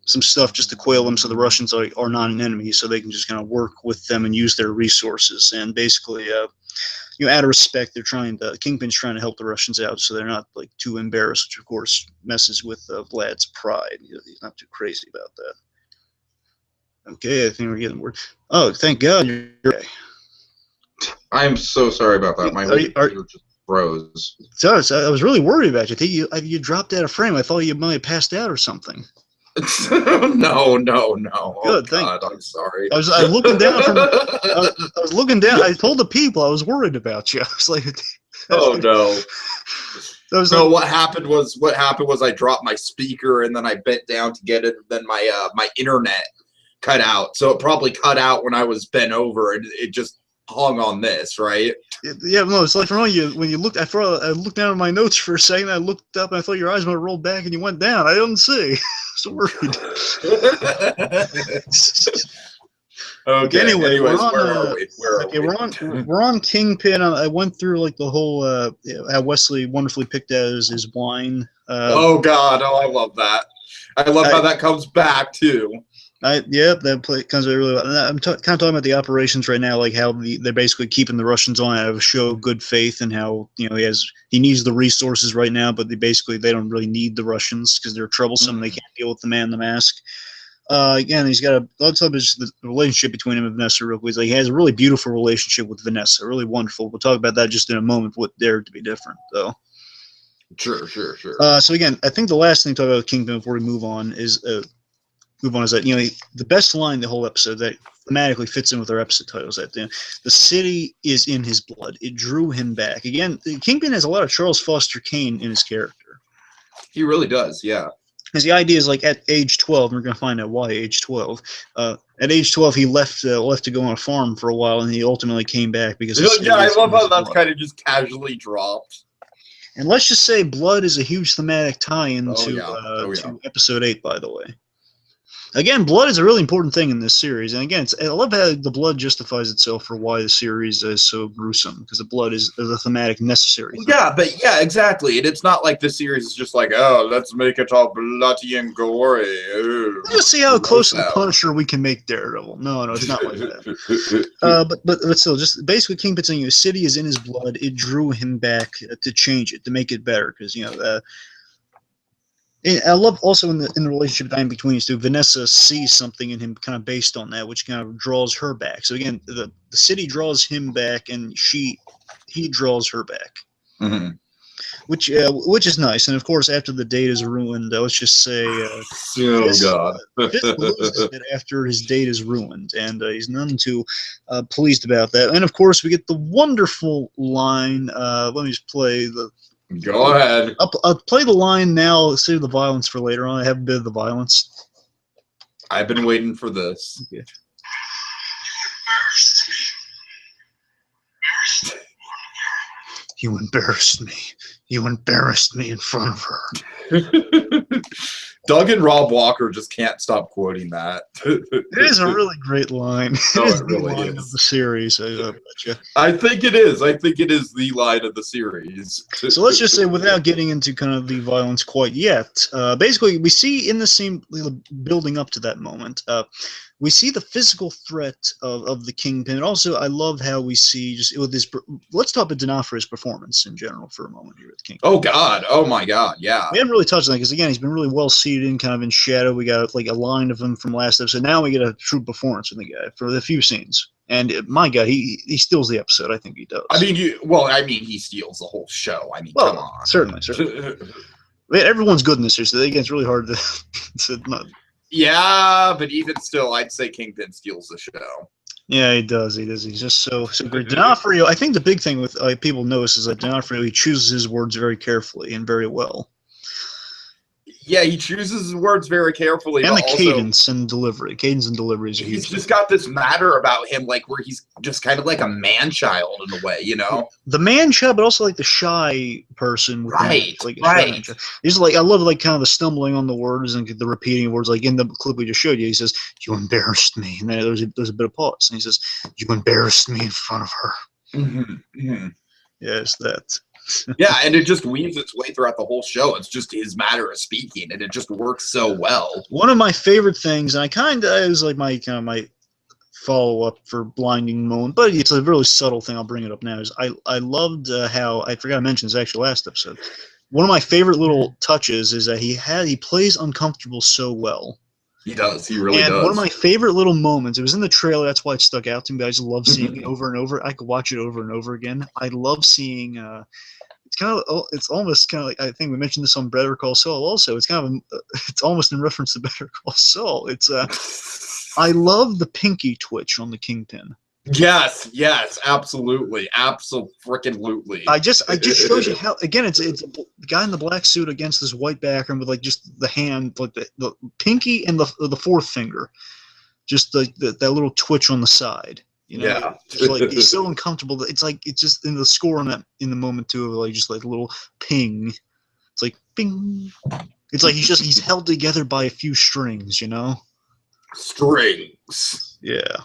[SPEAKER 2] some stuff just to quail them, so the Russians are not an enemy, so they can just kind of work with them and use their resources. And basically, out of respect, Kingpin's trying to help the Russians out, so they're not like too embarrassed, which of course messes with Vlad's pride. He's not too crazy about that. Okay, I think we're getting word. Oh, thank God you're okay.
[SPEAKER 1] I'm so sorry about that. My computer just froze.
[SPEAKER 2] So I was really worried about you. I think you dropped out of frame. I thought you might have passed out or something.
[SPEAKER 1] No.
[SPEAKER 2] Good,
[SPEAKER 1] God, I'm sorry.
[SPEAKER 2] I was looking down I was looking down. I told the people I was worried about you. I was like,
[SPEAKER 1] oh no.
[SPEAKER 2] So
[SPEAKER 1] what happened was I dropped my speaker and then I bent down to get it. And then my internet cut out. So it probably cut out when I was bent over, and it just hung on this, right?
[SPEAKER 2] Yeah, no, it's like when you looked. I looked down at my notes for a second. I looked up and I thought your eyes might have rolled back and you went down. I didn't see. So worried.
[SPEAKER 1] Okay.
[SPEAKER 2] Anyways,
[SPEAKER 1] where are we?
[SPEAKER 2] We're on Kingpin. I went through like the whole how Wesley wonderfully picked out his wine.
[SPEAKER 1] Oh God! Oh, I love that. I love how that comes back too.
[SPEAKER 2] That comes out really well. I'm kind of talking about the operations right now, like how they're basically keeping the Russians on out of a show of good faith, and how he needs the resources right now, but they don't really need the Russians because they're troublesome. They can't deal with the man in the mask. Again, he's got let's talk about the relationship between him and Vanessa real quick. He has a really beautiful relationship with Vanessa, really wonderful. We'll talk about that just in a moment. What dared to be different, though.
[SPEAKER 1] Sure.
[SPEAKER 2] So again, I think the last thing to talk about Kingpin before we move on is that the best line in the whole episode that thematically fits in with our episode titles that the city is in his blood. It drew him back. Again, Kingpin has a lot of Charles Foster Kane in his character.
[SPEAKER 1] He really does, yeah.
[SPEAKER 2] Because the idea is like at age 12, and we're going to find out why age 12. At age 12, he left to go on a farm for a while, and he ultimately came back because.
[SPEAKER 1] Yeah, I love how that's kind of just casually dropped.
[SPEAKER 2] And let's just say blood is a huge thematic tie-in to episode 8, by the way. Again, blood is a really important thing in this series, and again, I love how the blood justifies itself for why the series is so gruesome, because the blood is a thematic necessary thing.
[SPEAKER 1] Yeah, but yeah, exactly. And it's not like this series is just like, oh, let's make it all bloody and gory. Ooh,
[SPEAKER 2] Let's see how close to the Punisher we can make Daredevil. No, it's not like that. But still, just basically, Kingpin saying, "The city is in his blood. It drew him back to change it, to make it better." Because I love also in the relationship between these two, Vanessa sees something in him kind of based on that, which kind of draws her back. So again, the city draws him back, and he draws her back,
[SPEAKER 1] mm-hmm.
[SPEAKER 2] which is nice. And of course, after the date is ruined, let's just say,
[SPEAKER 1] God,
[SPEAKER 2] Fisk loses it after his date is ruined, and he's none too pleased about that. And of course, we get the wonderful line. Let me just play the.
[SPEAKER 1] Go ahead.
[SPEAKER 2] I'll play the line now. Save the violence for later on. I have a bit of the violence.
[SPEAKER 1] I've been waiting for this.
[SPEAKER 2] Okay. You embarrassed me. You embarrassed me in front of her.
[SPEAKER 1] Doug and Rob Walker just can't stop quoting that.
[SPEAKER 2] It is a really great line.
[SPEAKER 1] No,
[SPEAKER 2] it is
[SPEAKER 1] it really
[SPEAKER 2] the line
[SPEAKER 1] is.
[SPEAKER 2] of the series. I bet you.
[SPEAKER 1] I think it is. I think it is the line of the series.
[SPEAKER 2] So let's just say, without getting into kind of the violence quite yet, basically we see in the scene building up to that moment, we see the physical threat of the Kingpin. And also, I love how we see just with this. Let's talk about D'Onofrio's performance in general for a moment here with the Kingpin.
[SPEAKER 1] Oh God! Oh my God! Yeah.
[SPEAKER 2] We haven't really touched on that because again, he's been really well seated in kind of in shadow. We got like a line of him from last episode. Now we get a true performance from the guy for the few scenes. And my God, he steals the episode. I think he does.
[SPEAKER 1] I mean, he steals the whole show. I mean, come on.
[SPEAKER 2] Certainly. Everyone's good in this series. So again, it's really hard to not.
[SPEAKER 1] Yeah, but even still, I'd say Kingpin steals the show.
[SPEAKER 2] Yeah, he does. He's just so great. D'Onofrio, I think the big thing with people notice is that D'Onofrio, he chooses his words very carefully and very well.
[SPEAKER 1] Yeah, he chooses his words very carefully.
[SPEAKER 2] And
[SPEAKER 1] but
[SPEAKER 2] the cadence and delivery. Cadence and delivery is
[SPEAKER 1] he's just got this matter about him, like where he's just kind of like a man-child in a way, you know?
[SPEAKER 2] The man-child, but also like the shy person.
[SPEAKER 1] Right,
[SPEAKER 2] right. He's like, I love like kind of the stumbling on the words and the repeating words. Like in the clip we just showed you, he says, "You embarrassed me." And then there's a bit of pause. And he says, "You embarrassed me in front of her."
[SPEAKER 1] Mm-hmm. Mm-hmm.
[SPEAKER 2] Yes, that.
[SPEAKER 1] Yeah, and it just weaves its way throughout the whole show. It's just his matter of speaking, and it just works so well.
[SPEAKER 2] One of my favorite things, and I kind of it was like my follow-up for blinding moment, but it's a really subtle thing. I'll bring it up now. Is I loved how I forgot to mention this actually last episode. One of my favorite little touches is that he plays uncomfortable so well.
[SPEAKER 1] He does. He really does.
[SPEAKER 2] And one of my favorite little moments, it was in the trailer, that's why it stuck out to me, but I just love seeing it over and over. I could watch it over and over again. I love seeing it's almost kind of like, I think we mentioned this on Better Call Saul also. It's kind of it's almost in reference to Better Call Saul. It's I love the pinky twitch on the Kingpin.
[SPEAKER 1] Yes, absolutely, absolutely.
[SPEAKER 2] I just shows you how, again, it's the guy in the black suit against this white background with like just the hand, like the pinky and the fourth finger, just that little twitch on the side. You know,
[SPEAKER 1] yeah,
[SPEAKER 2] just like he's so uncomfortable that it's just in the score in the moment too of like just like a little ping. It's like ping. It's like he's held together by a few strings, you know.
[SPEAKER 1] Strings.
[SPEAKER 2] Yeah.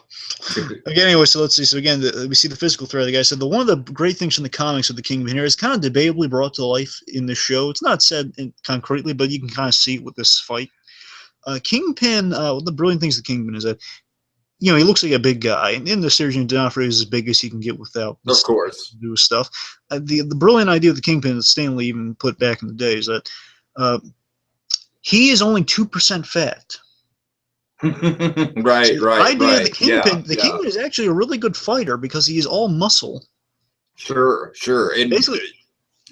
[SPEAKER 2] Okay, anyway, so let's see. So again, we see the physical threat. The guy said one of the great things from the comics of the Kingpin here is kind of debatably brought to life in the show. It's not said concretely, but you can kind of see it with this fight. Kingpin. One of the brilliant things of the Kingpin is that, you know, he looks like a big guy, and in the series, D'Onofrio is as big as he can get without,
[SPEAKER 1] of course,
[SPEAKER 2] do stuff. The brilliant idea of the Kingpin that Stanley even put back in the day is that he is only 2% fat.
[SPEAKER 1] right.
[SPEAKER 2] The Kingpin is actually a really good fighter because he is all muscle.
[SPEAKER 1] Sure. And
[SPEAKER 2] basically,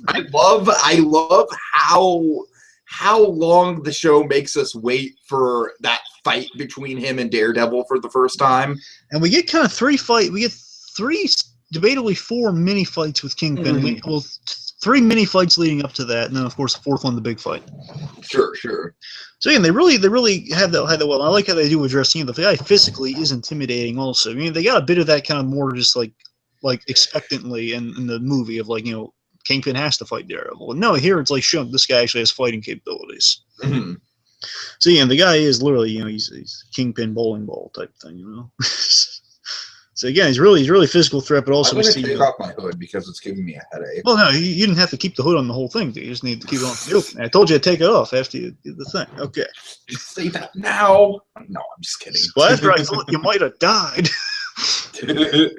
[SPEAKER 1] I love how long the show makes us wait for that fight between him and Daredevil for the first time.
[SPEAKER 2] And we get kind of three, debatably 4 mini fights with Kingpin.
[SPEAKER 1] Mm-hmm.
[SPEAKER 2] 3 mini fights leading up to that, and then of course the fourth one, the big fight.
[SPEAKER 1] Sure.
[SPEAKER 2] So again, they really have that well. I like how they do address the guy physically is intimidating. Also, I mean, they got a bit of that kind of more just like expectantly in the movie of like, you know, Kingpin has to fight Daredevil. No, here it's like shown this guy actually has fighting capabilities.
[SPEAKER 1] Mm-hmm.
[SPEAKER 2] So So yeah, the guy is literally, he's Kingpin bowling ball type thing. So again, he's really a physical threat, but also
[SPEAKER 1] I'm
[SPEAKER 2] we
[SPEAKER 1] gonna
[SPEAKER 2] see.
[SPEAKER 1] take off my hood because it's giving me a headache.
[SPEAKER 2] Well, no, you didn't have to keep the hood on the whole thing. You just need to keep it on the open. I told you to take it off after you did the thing. Okay.
[SPEAKER 1] Just say that now. No, I'm just kidding.
[SPEAKER 2] Well, after I thought you might have died.
[SPEAKER 1] Oh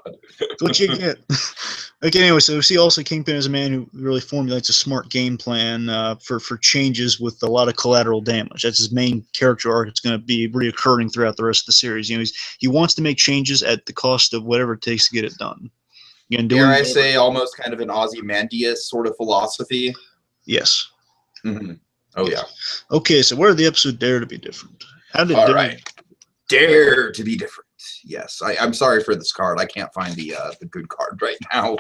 [SPEAKER 1] God.
[SPEAKER 2] That's what you get. Okay, anyway, so we see also Kingpin as a man who really formulates a smart game plan for changes with a lot of collateral damage. That's his main character arc. It's going to be reoccurring throughout the rest of the series. He wants to make changes at the cost of whatever it takes to get it done. Again,
[SPEAKER 1] Dare I say, almost kind of an Ozymandias sort of philosophy?
[SPEAKER 2] Yes.
[SPEAKER 1] Mm-hmm. Oh yeah.
[SPEAKER 2] Okay, so where did the episode dare to be different? How did
[SPEAKER 1] Dare to be different. Yes, I'm sorry for this card. I can't find the good card right now.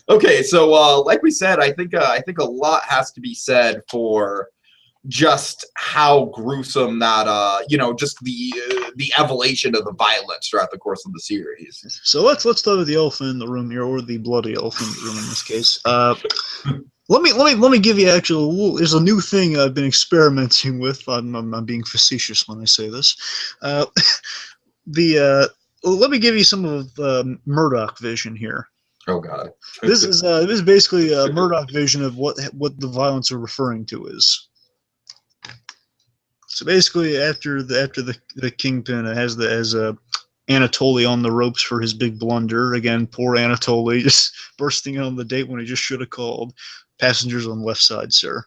[SPEAKER 1] Okay, so like we said, I think a lot has to be said for just how gruesome that just the evolution of the violence throughout the course of the series.
[SPEAKER 2] So let's start with the elephant in the room here, or the bloody elephant in the room in this case. Let me give you there's a new thing I've been experimenting with. I'm being facetious when I say this. Let me give you some of Murdoch vision here.
[SPEAKER 1] Oh God.
[SPEAKER 2] This is basically a Murdoch vision of what the violence are referring to is. So basically, after the Kingpin has Anatoly on the ropes for his big blunder. Again, poor Anatoly just bursting in on the date when he just should have called. Passengers on the left side, sir.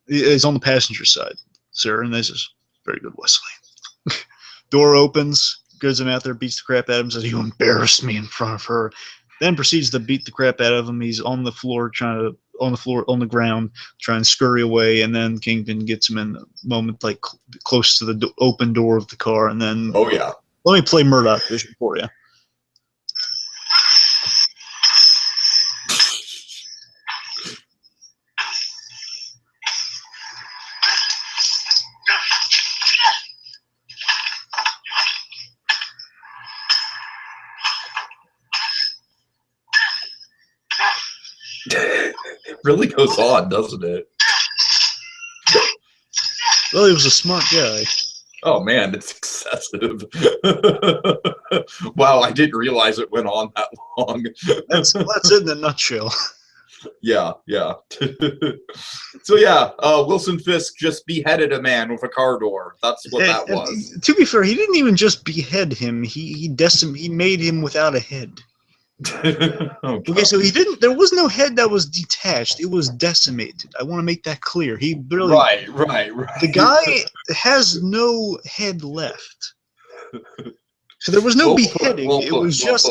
[SPEAKER 2] He's on the passenger side, sir, and this is very good, Wesley. Door opens, goes him out there, beats the crap out of him, says, "You embarrassed me in front of her." Then proceeds to beat the crap out of him. He's on the floor, on the ground, trying to scurry away, and then Kingpin gets him in the moment, like close to the open door of the car, and then.
[SPEAKER 1] Oh yeah.
[SPEAKER 2] Let me play Murdoch vision for you.
[SPEAKER 1] It really goes on, doesn't it?
[SPEAKER 2] Well, he was a smart guy.
[SPEAKER 1] Oh man, it's excessive. Wow, I didn't realize it went on that long.
[SPEAKER 2] That's it in a nutshell.
[SPEAKER 1] Yeah. So yeah, Wilson Fisk just beheaded a man with a car door. That's what that was.
[SPEAKER 2] To be fair, he didn't even just behead him. He made him without a head.
[SPEAKER 1] Oh,
[SPEAKER 2] okay, so he didn't. There was no head that was detached. It was decimated. I want to make that clear. He really.
[SPEAKER 1] Right.
[SPEAKER 2] The guy has no head left. So there was no beheading. It was just.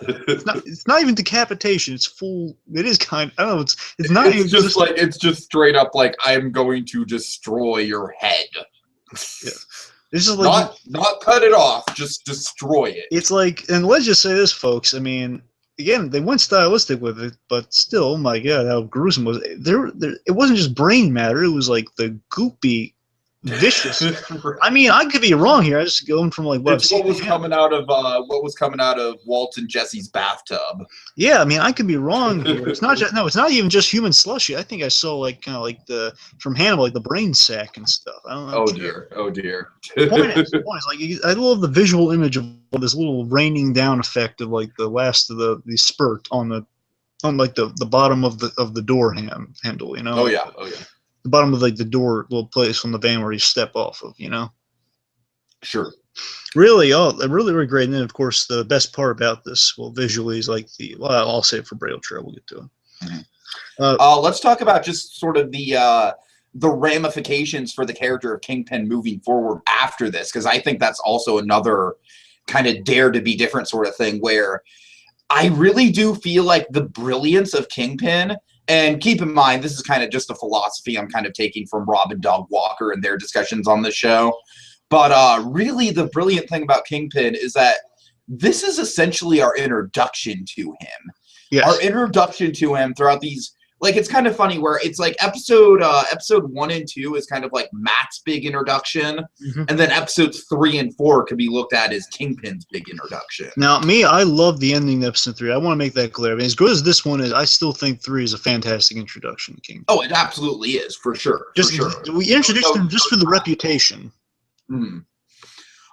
[SPEAKER 2] It's not even decapitation. It's full. It is kind. I don't know. It's not even
[SPEAKER 1] just like it's just straight up like I'm going to destroy your head.
[SPEAKER 2] Yeah. This is like
[SPEAKER 1] not cut it off, just destroy it.
[SPEAKER 2] It's like, and let's just say this, folks. I mean, again, they went stylistic with it, but still, oh my God, how gruesome was it? It wasn't just brain matter; it was like the goopy, vicious. I mean, I could be wrong here. I just going from like what
[SPEAKER 1] was coming out of Walt and Jesse's bathtub.
[SPEAKER 2] Yeah, I mean, I could be wrong here. It's not it's not even just human slushy. I think I saw like kind of like from Hannibal, like the brain sack and stuff. I don't know.
[SPEAKER 1] Oh dear.
[SPEAKER 2] The point is, like, I love the visual image of this little raining down effect of like the last of the spurt on like the bottom of the door handle.
[SPEAKER 1] Oh yeah.
[SPEAKER 2] The bottom of like the door little place on the van where you step off of, Sure. Really, really great. And then of course the best part about this, well, visually is like I'll say it for Braille Trail. We'll get to it.
[SPEAKER 1] Mm-hmm. Let's talk about just sort of the ramifications for the character of Kingpin moving forward after this, because I think that's also another kind of dare to be different sort of thing where I really do feel like the brilliance of Kingpin. And keep in mind, this is kind of just a philosophy I'm kind of taking from Rob and Doug Walker and their discussions on this show. But really, the brilliant thing about Kingpin is that this is essentially our introduction to him.
[SPEAKER 2] Yes.
[SPEAKER 1] Our introduction to him throughout these like it's kind of funny where it's like episode 1 and 2 is kind of like Matt's big introduction, and then episodes 3 and 4 could be looked at as Kingpin's big introduction.
[SPEAKER 2] Now, I love the ending of episode 3. I want to make that clear. I mean, as good as this one is, I still think 3 is a fantastic introduction to Kingpin.
[SPEAKER 1] Oh, it absolutely is, for sure.
[SPEAKER 2] We introduced him just for the reputation.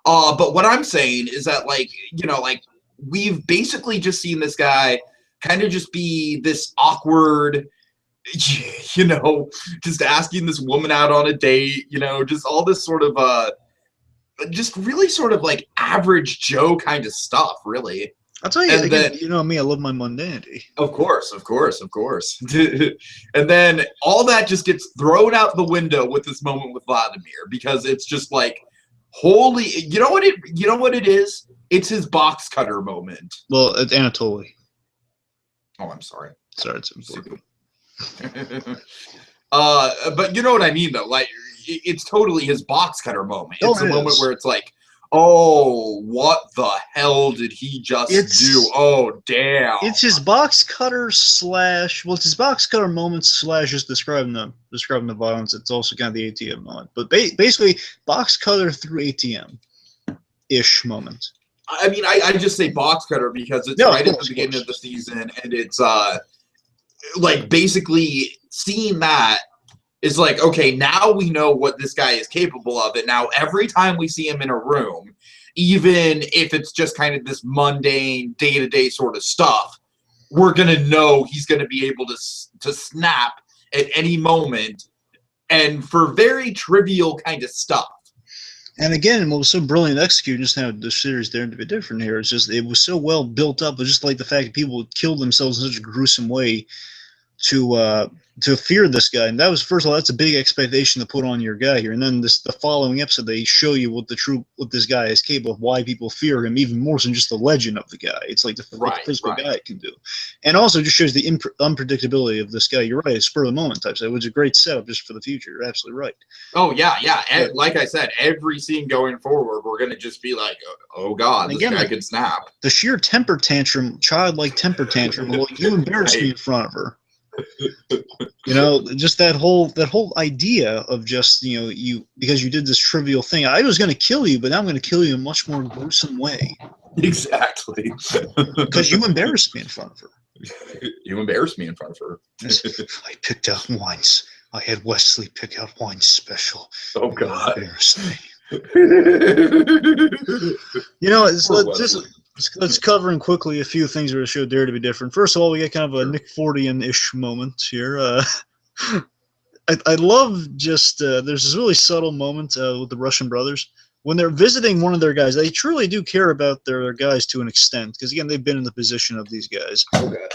[SPEAKER 1] But what I'm saying is that, like, you know, like, we've basically just seen this guy kind of just be this awkward, you know, just asking this woman out on a date, you know, just all this sort of, just really sort of like average Joe kind of stuff, really.
[SPEAKER 2] I'll tell you, again, you know me, I love my mundanity.
[SPEAKER 1] Of course. And then all that just gets thrown out the window with this moment with Vladimir, because it's just like, holy, you know what it is? It's his box cutter moment.
[SPEAKER 2] Well, it's Anatoly.
[SPEAKER 1] Oh, I'm sorry.
[SPEAKER 2] Sorry, it's important.
[SPEAKER 1] But you know what I mean, though. Like, it's totally his box cutter moment. It's a moment where it's like, oh, what the hell did he just do? Oh, damn.
[SPEAKER 2] It's his box cutter slash. Well, it's his box cutter moment slash just describing the violence. It's also kind of the ATM moment, but basically box cutter through ATM ish moment.
[SPEAKER 1] I mean, I just say box cutter because it's right at the beginning of the season, and it's like basically seeing that is like, okay, now we know what this guy is capable of, and now every time we see him in a room, even if it's just kind of this mundane day-to-day sort of stuff, we're gonna know he's gonna be able to snap at any moment, and for very trivial kind of stuff.
[SPEAKER 2] And again, what was so brilliant executed, just how the series dared to be different here, is just it was so well built up. It's just like the fact that people would kill themselves in such a gruesome way to fear this guy. And that was, first of all, that's a big expectation to put on your guy here. And then the following episode, they show you what this guy is capable of, why people fear him even more than just the legend of the guy. It's like the physical guy it can do. And also just shows the unpredictability of this guy. You're right, it's spur of the moment type stuff. It was a great setup just for the future. You're absolutely right.
[SPEAKER 1] Oh, yeah. And like I said, every scene going forward, we're going to just be like, oh God, this guy could snap.
[SPEAKER 2] The sheer temper tantrum, childlike temper tantrum, well, you embarrass me in front of her. You know, just that whole idea of just, you know, because you did this trivial thing. I was going to kill you, but now I'm going to kill you in a much more gruesome way.
[SPEAKER 1] Exactly.
[SPEAKER 2] Because you embarrassed me in front of her.
[SPEAKER 1] You embarrassed me in front of her.
[SPEAKER 2] I picked out wines. I had Wesley pick out wine special.
[SPEAKER 1] Oh God.
[SPEAKER 2] You embarrassed me. You know, let's cover in quickly a few things that the show dare to be different. First of all, we get kind of a Nick Fortian-ish moment here. I love just there's this really subtle moment with the Russian brothers when they're visiting one of their guys. They truly do care about their guys to an extent, because again, they've been in the position of these guys.
[SPEAKER 1] Okay.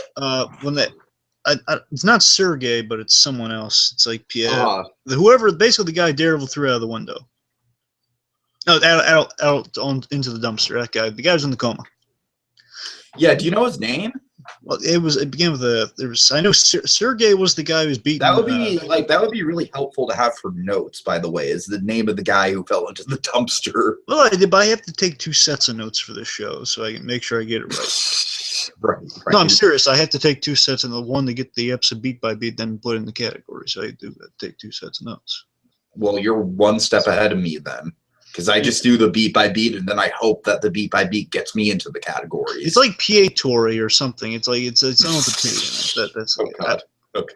[SPEAKER 2] When they, it's not Sergei, but it's someone else. It's like Pierre, whoever, basically the guy Daredevil threw out of the window. No, out into the dumpster. That guy. The guy was in the coma.
[SPEAKER 1] Yeah. Do you know his name?
[SPEAKER 2] Well, it began with I know Sergei was the guy who was beaten.
[SPEAKER 1] That would be really helpful to have for notes. By the way, is the name of the guy who fell into the dumpster.
[SPEAKER 2] Well, I did, but I have to take 2 sets of notes for this show, so I can make sure I get it right.
[SPEAKER 1] Right.
[SPEAKER 2] No, I'm serious. I have to take 2 sets, and the one to get the episode beat by beat, then put it in the category. So I do take 2 sets of notes.
[SPEAKER 1] Well, you're one step ahead of me then. Because I just do the beat by beat, and then I hope that the beat by beat gets me into the categories.
[SPEAKER 2] It's like Pietri or something. It's like it's not with the P in it. That's
[SPEAKER 1] okay.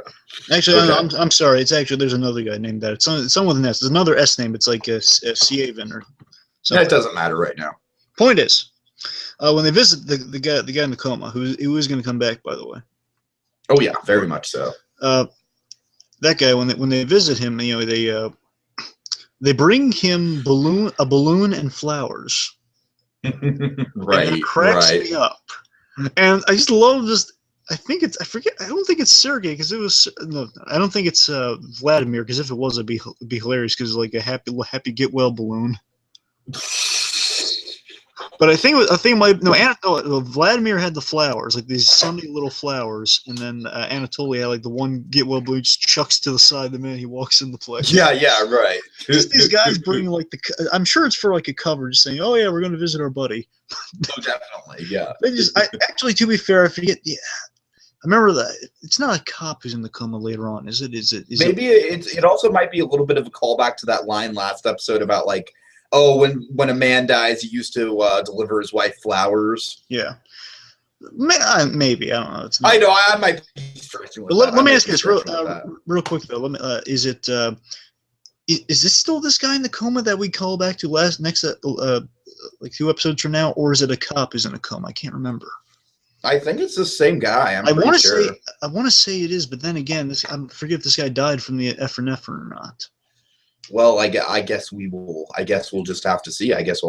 [SPEAKER 2] Actually, okay. I'm sorry. It's actually there's another guy named that. It's someone with an S. There's another S name. It's like a Siavin or something.
[SPEAKER 1] That doesn't matter right now.
[SPEAKER 2] Point is, when they visit the guy in the coma, who is going to come back, by the way.
[SPEAKER 1] Oh yeah, very much so.
[SPEAKER 2] That guy, when they visit him, you know, they bring him a balloon and flowers.
[SPEAKER 1] Right.
[SPEAKER 2] And it cracks me up. And I just love this. I don't think it's Sergei, because I don't think it's Vladimir, because if it was, it'd be hilarious, because like a happy get well balloon. But I think Vladimir had the flowers, like these sunny little flowers, and then Anatoly had like the one get well blue, just chucks to the side the minute he walks in the place.
[SPEAKER 1] Yeah, right.
[SPEAKER 2] These guys bring like I'm sure it's for like a cover, just saying, "Oh yeah, we're going to visit our buddy."
[SPEAKER 1] Oh, definitely, yeah.
[SPEAKER 2] Actually, to be fair, I forget. Yeah, remember that it's not a cop who's in the coma later on, is it? Is
[SPEAKER 1] Maybe it also might be a little bit of a callback to that line last episode about like, oh, when a man dies, he used to deliver his wife flowers.
[SPEAKER 2] Yeah. Maybe, I don't know.
[SPEAKER 1] I know I might be stretching with that.
[SPEAKER 2] Let me ask you this real quick though. Is this still this guy in the coma that we call back to like 2 episodes from now, or is it a cop who's in a coma? I can't remember.
[SPEAKER 1] I think it's the same guy. I want
[SPEAKER 2] to say it is, but then again, I forget if this guy died from the epinephrine or not.
[SPEAKER 1] Well, I guess we will. I guess we'll just have to see. I guess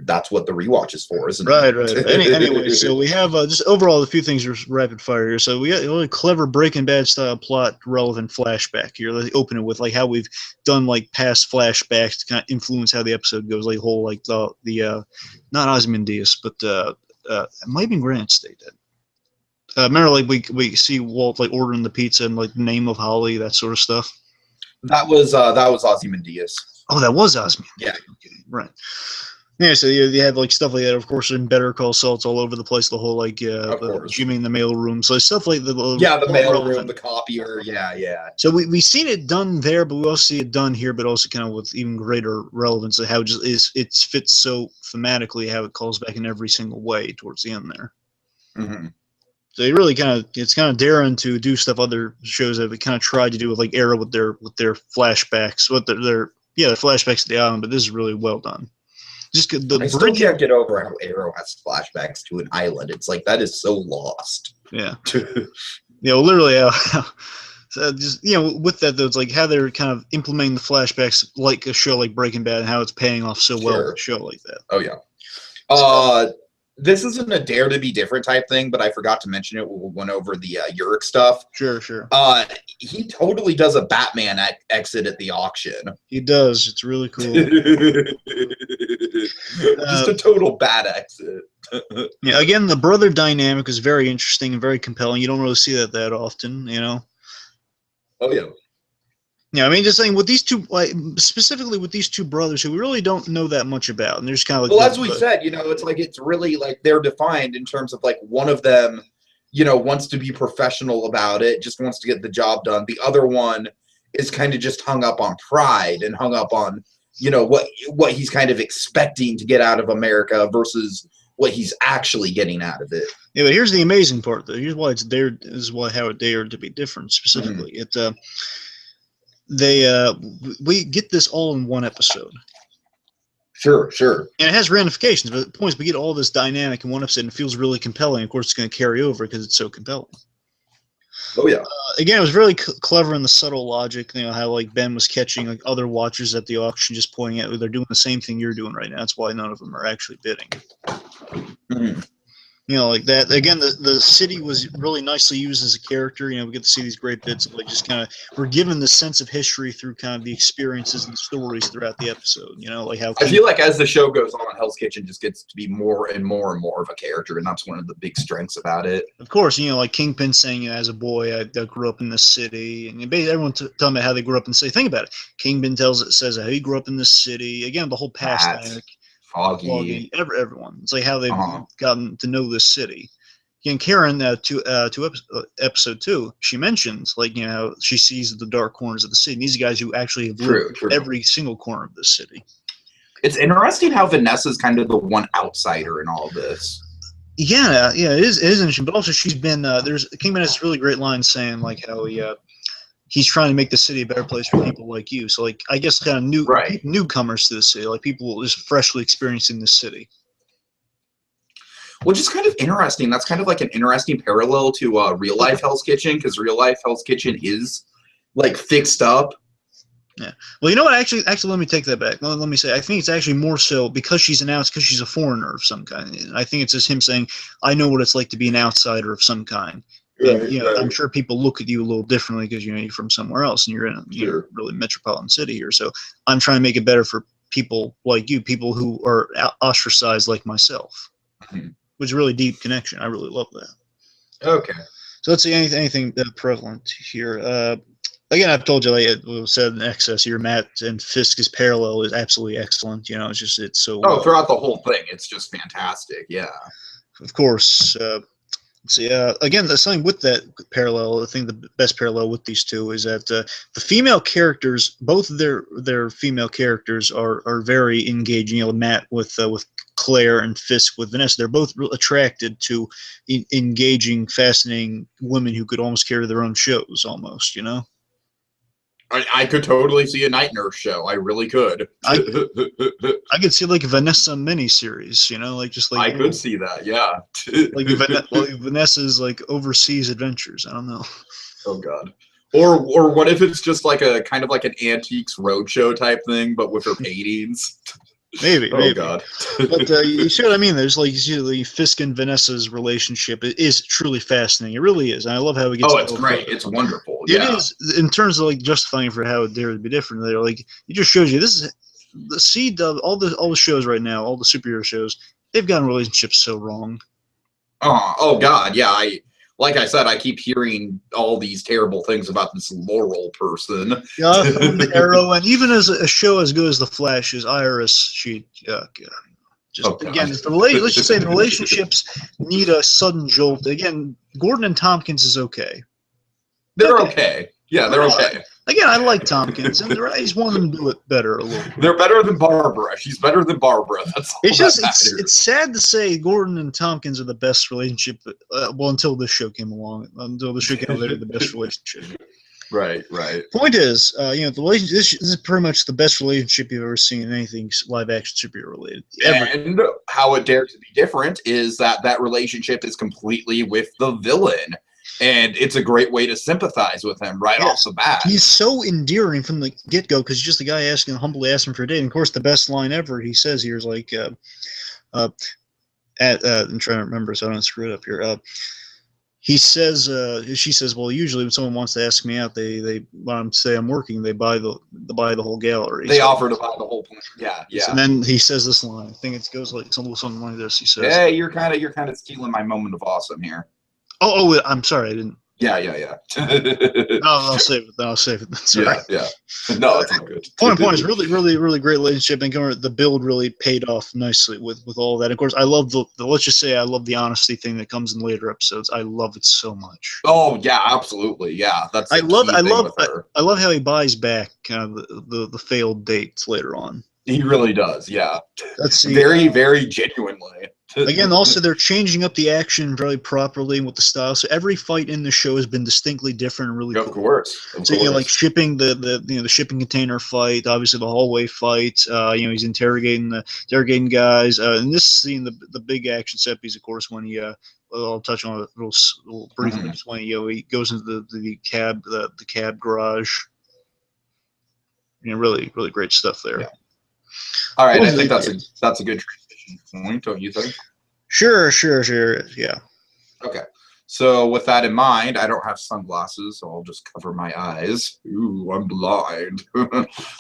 [SPEAKER 1] that's what the rewatch is for, isn't
[SPEAKER 2] it?
[SPEAKER 1] Right.
[SPEAKER 2] Anyway, so we have just overall a few things are rapid fire here. So we got a really clever Breaking Bad style plot relevant flashback here. Let's open it with like how we've done like past flashbacks to kind of influence how the episode goes. Like whole like the not Ozymandias, but it might have been Grant State. Remember, like we see Walt like ordering the pizza and like the name of Holly, that sort of stuff.
[SPEAKER 1] That was Ozymandias.
[SPEAKER 2] Oh, that was Ozymandias.
[SPEAKER 1] Yeah,
[SPEAKER 2] okay. Right. Yeah, so you have like stuff like that. Of course, in Better Call Saul, it's all over the place. The whole like Jimmy in the mail room, so stuff like the
[SPEAKER 1] mail room, the copier. Yeah.
[SPEAKER 2] So we've seen it done there, but we also see it done here, but also kind of with even greater relevance of how it fits so thematically, how it calls back in every single way towards the end there.
[SPEAKER 1] Mm-hmm.
[SPEAKER 2] So it really it's kind of daring to do stuff other shows have kind of tried to do with like Arrow with their flashbacks, their flashbacks to the island, but this is really well done. Just I
[SPEAKER 1] still can't get over how Arrow has flashbacks to an island. It's like that is so lost.
[SPEAKER 2] Yeah. Literally. So just with that though, it's like how they're kind of implementing the flashbacks like a show like Breaking Bad and how it's paying off so well with a show like that.
[SPEAKER 1] Oh yeah. This isn't a Dare to Be Different type thing, but I forgot to mention it when we went over the Uric stuff.
[SPEAKER 2] Sure.
[SPEAKER 1] He totally does a Batman exit at the auction.
[SPEAKER 2] He does. It's really cool.
[SPEAKER 1] Just a total bad exit.
[SPEAKER 2] Yeah. Again, the brother dynamic is very interesting and very compelling. You don't really see that often,
[SPEAKER 1] Oh yeah.
[SPEAKER 2] Yeah, I mean, just saying with these two, like specifically with these two brothers, who we really don't know that much about, and there's kind of like.
[SPEAKER 1] Well, as we said, it's really like they're defined in terms of like one of them, wants to be professional about it, just wants to get the job done. The other one is kind of just hung up on pride and hung up on, what he's kind of expecting to get out of America versus what he's actually getting out of it.
[SPEAKER 2] Yeah, but here's the amazing part, though. Here's why how it dared to be different specifically. Mm-hmm. We get this all in one episode.
[SPEAKER 1] Sure.
[SPEAKER 2] And it has ramifications, but the point is we get all this dynamic in one episode and it feels really compelling. Of course, it's going to carry over because it's so compelling.
[SPEAKER 1] Oh, yeah.
[SPEAKER 2] Again, it was really clever in the subtle logic, how like Ben was catching like other watchers at the auction, just pointing out they're doing the same thing you're doing right now. That's why none of them are actually bidding.
[SPEAKER 1] Mm-hmm.
[SPEAKER 2] Like that. Again, the city was really nicely used as a character. We get to see these great bits of like just kind of we're given the sense of history through kind of the experiences and stories throughout the episode. Like how
[SPEAKER 1] I feel like as the show goes on, Hell's Kitchen just gets to be more and more and more of a character, and that's one of the big strengths about it.
[SPEAKER 2] Of course, like Kingpin saying, as a boy, I grew up in this city, and basically everyone telling me how they grew up in the city. Think about it. Kingpin says how he grew up in this city. Again, the whole past dynamic.
[SPEAKER 1] Foggy.
[SPEAKER 2] Everyone. It's like how they've gotten to know this city. And Karen, to episode 2, she mentions like how she sees the dark corners of the city. And these guys who actually have lived every single corner of the city.
[SPEAKER 1] It's interesting how Vanessa's kind of the one outsider in all of this.
[SPEAKER 2] Yeah, it is interesting. But also, she's been Kingpin has this really great line saying like how he's trying to make the city a better place for people like you. So, like, I guess kind of newcomers to the city, like people just freshly experiencing the city.
[SPEAKER 1] Which is kind of interesting. That's kind of like an interesting parallel to real life Hell's Kitchen, because real life Hell's Kitchen is like fixed up.
[SPEAKER 2] Yeah. Well, you know what? Actually, let me take that back. Let me say, I think it's actually more so because she's announced, because she's a foreigner of some kind. I think it's just him saying, I know what it's like to be an outsider of some kind. Right. I'm sure people look at you a little differently because you're from somewhere else and you're in a really metropolitan city here. So I'm trying to make it better for people like you, people who are ostracized like myself, which is a really deep connection. I really love that.
[SPEAKER 1] Okay.
[SPEAKER 2] So let's see anything prevalent here. Again, I've told you, like it was said in excess here, Matt and Fisk's parallel is absolutely excellent. It's so.
[SPEAKER 1] Throughout the whole thing, it's just fantastic. Yeah.
[SPEAKER 2] Of course. See, again, there's something with that parallel. I think the best parallel with these two is that the female characters, both of their female characters, are very engaging. You know, Matt with Claire and Fisk with Vanessa. They're both attracted to engaging, fascinating women who could almost carry their own shows, almost. You know.
[SPEAKER 1] I could totally see a night nurse show. I really could.
[SPEAKER 2] I could see like a Vanessa miniseries, you know, like just like
[SPEAKER 1] I could see that, yeah.
[SPEAKER 2] like Vanessa's like overseas adventures. I don't know.
[SPEAKER 1] Oh God. Or what if it's just like a kind of like an antiques roadshow type thing, but with her paintings?
[SPEAKER 2] Maybe.
[SPEAKER 1] God.
[SPEAKER 2] But you see what I mean? There's like, you see the Fisk and Vanessa's relationship is truly fascinating. It really is. And I love how it gets.
[SPEAKER 1] Oh, it's great. It's wonderful.
[SPEAKER 2] It is, in terms of like justifying for how it dare to be different. They're like, it just shows you this is the seed of all the shows right now, all the superhero shows. They've gotten relationships so wrong.
[SPEAKER 1] Oh God, yeah. Like I said, I keep hearing all these terrible things about this Laurel person.
[SPEAKER 2] Yeah, the Arrow, and even as a show as good as The Flash is Iris, she, again, let's just say the relationships need a sudden jolt. Again, Gordon and Tompkins is okay.
[SPEAKER 1] They're okay. Yeah, they're okay.
[SPEAKER 2] Again, I like Tompkins, and I just want them to do it better a little bit.
[SPEAKER 1] They're better than Barbara. She's better than Barbara. That's all
[SPEAKER 2] it's sad to say Gordon and Tompkins are the best relationship. Well, until this show came along, they're the best relationship.
[SPEAKER 1] Right.
[SPEAKER 2] Point is, the relationship. This is pretty much the best relationship you've ever seen in anything live action superhero related. Ever.
[SPEAKER 1] And how it dares to be different is that relationship is completely with the villain. And it's a great way to sympathize with him right off the bat. He's
[SPEAKER 2] so endearing from the get-go because just the guy humbly asking for a date. And of course, the best line ever he says here is like, I'm trying to remember so I don't screw it up here. He says, she says, well, usually when someone wants to ask me out, they when I say I'm working, they buy the whole gallery.
[SPEAKER 1] They offer to buy the whole place. Yeah.
[SPEAKER 2] And then he says this line. I think it goes like something like this. He says,
[SPEAKER 1] "Hey, you're kind of stealing my moment of awesome here."
[SPEAKER 2] Oh, I'm sorry, I didn't.
[SPEAKER 1] Yeah.
[SPEAKER 2] No, I'll save it. Sorry.
[SPEAKER 1] Yeah. No, it's not good.
[SPEAKER 2] Point is really great relationship, and the build really paid off nicely with all that. Of course, I love let's just say I love the honesty thing that comes in later episodes. I love it so much.
[SPEAKER 1] Oh yeah, absolutely. Yeah, that's.
[SPEAKER 2] I love how he buys back kind of the failed dates later on.
[SPEAKER 1] He really does. Yeah.
[SPEAKER 2] That's
[SPEAKER 1] very genuinely.
[SPEAKER 2] Again, also they're changing up the action very properly with the style. So every fight in the show has been distinctly different and really cool.
[SPEAKER 1] Of course.
[SPEAKER 2] So you know, like shipping the shipping container fight, obviously the hallway fight. He's interrogating guys. In this scene, the big action set piece, of course, when he I'll touch on it little briefly. Mm-hmm. When he goes into the cab garage. Really great stuff there.
[SPEAKER 1] Yeah. All right, I think that's a good transition point, don't you think?
[SPEAKER 2] Sure, yeah.
[SPEAKER 1] Okay, so with that in mind, I don't have sunglasses, so I'll just cover my eyes. Ooh, I'm blind.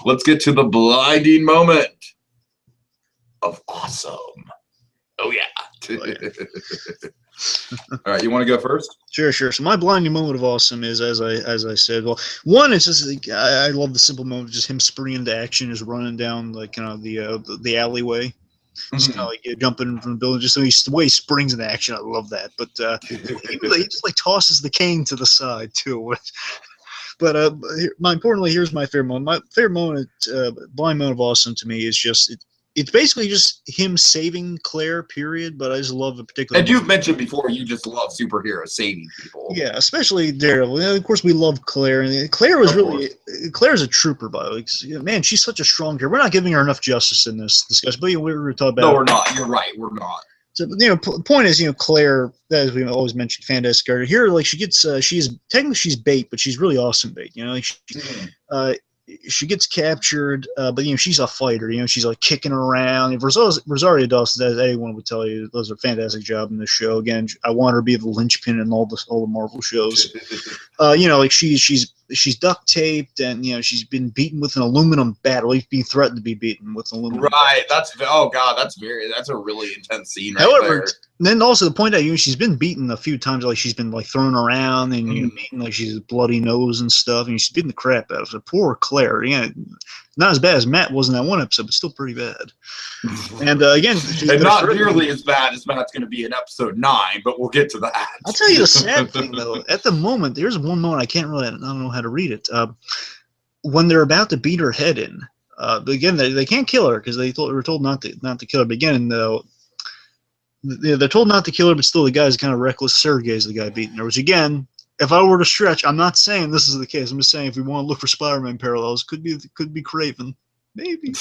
[SPEAKER 1] Let's get to the blinding moment of awesome. Oh yeah. All right, you want to go first?
[SPEAKER 2] Sure. So my blinding moment of awesome is, as I said, well, one is just like, I love the simple moment of just him springing into action, just running down like kind of the alleyway, just kind of like jumping from the building, just the way he springs into action. I love that. But he just like tosses the cane to the side too. But importantly, here's my favorite moment. My favorite moment, blind moment of awesome to me is just. It's basically just him saving Claire, period, but I just love a particular...
[SPEAKER 1] And you've mentioned before you just love superheroes saving people.
[SPEAKER 2] Yeah, especially Daredevil. Of course, we love Claire. And Claire's a trooper, by the way. Man, she's such a strong character. We're not giving her enough justice in this discussion, but we were talking about...
[SPEAKER 1] No, we're not. You're right. We're not.
[SPEAKER 2] So, point is, Claire, as we always mention, fantastic character. Here, like, she gets... technically, she's bait, but she's really awesome bait. She gets captured, but she's a fighter. She's like kicking around. If Rosario Dawson, as anyone would tell you, does a fantastic job in this show. Again, I want her to be the linchpin in all the Marvel shows. Like she's duct taped, and she's been beaten with an aluminum bat, or being threatened to be beaten with an aluminum.
[SPEAKER 1] Right. Bat. That's a really intense scene.
[SPEAKER 2] However, then also the point out, she's been beaten a few times. Like she's been like thrown around and beaten, like she's bloody nose and stuff, and she's beating the crap out of her. Poor Claire. Not as bad as Matt was in that one episode, but still pretty bad. And again,
[SPEAKER 1] and not nearly as bad as Matt's going to be in episode 9, but we'll get to that.
[SPEAKER 2] I'll tell you the sad thing, though. At the moment, there's one moment I don't know how to read it. When they're about to beat her head in, again, they can't kill her because were told not to kill her. But again, though, they're told not to kill her, but still the guy's kind of reckless. Sergei's the guy beating her, which again, if I were to stretch, I'm not saying this is the case. I'm just saying if we want to look for Spider-Man parallels, could be Craven, maybe.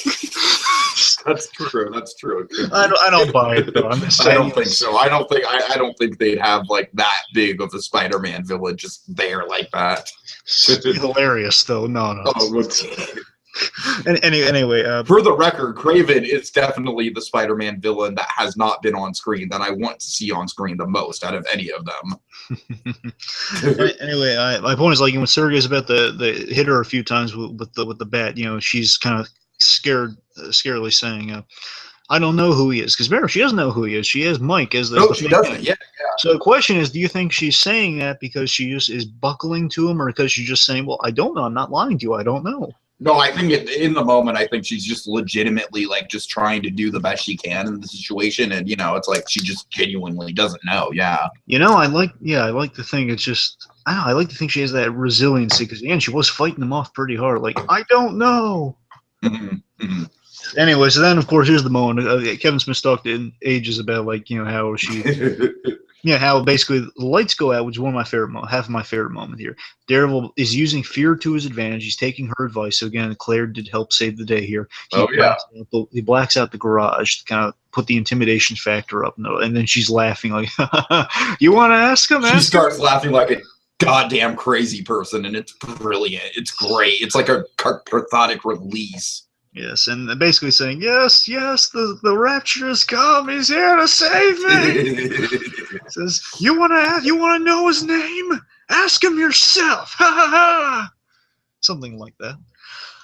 [SPEAKER 1] That's true. That's true.
[SPEAKER 2] I don't buy it though. I'm just saying.
[SPEAKER 1] I don't think so. I don't think they'd have like that big of a Spider-Man villain just there like that.
[SPEAKER 2] Hilarious though. No.
[SPEAKER 1] Oh,
[SPEAKER 2] anyway,
[SPEAKER 1] for the record, Craven is definitely the Spider-Man villain that has not been on screen that I want to see on screen the most out of any of them.
[SPEAKER 2] Anyway, my point is like when Sergei's about to hit her a few times with the bat, she's kind of scarily saying, "I don't know who he is," because remember she doesn't know who he is. She has Mike as the.
[SPEAKER 1] No, she doesn't. Yeah.
[SPEAKER 2] So the question is, do you think she's saying that because she just is buckling to him, or because she's just saying, "Well, I don't know. I'm not lying to you. I don't know."
[SPEAKER 1] No, I think in the moment, I think she's just legitimately like just trying to do the best she can in the situation, and it's like she just genuinely doesn't know. Yeah.
[SPEAKER 2] I like to think it's just I like to think she has that resiliency because again, she was fighting them off pretty hard. Like I don't know.
[SPEAKER 1] Mm-hmm. Mm-hmm.
[SPEAKER 2] Anyway, so then of course here's the moment. Kevin Smith talked in ages about how she. Yeah, how basically the lights go out, which is one of my favorite half of my favorite moment here. Daredevil is using fear to his advantage. He's taking her advice. So again, Claire did help save the day here. He blacks out the garage to kind of put the intimidation factor up, and then she's laughing like, "You want to ask him?"
[SPEAKER 1] She starts laughing like a goddamn crazy person, and it's brilliant. It's great. It's like a cathartic release.
[SPEAKER 2] Yes, and basically saying, yes, the rapture has come. He's here to save me. Says, you want to know his name? Ask him yourself. Ha ha ha. Something like that.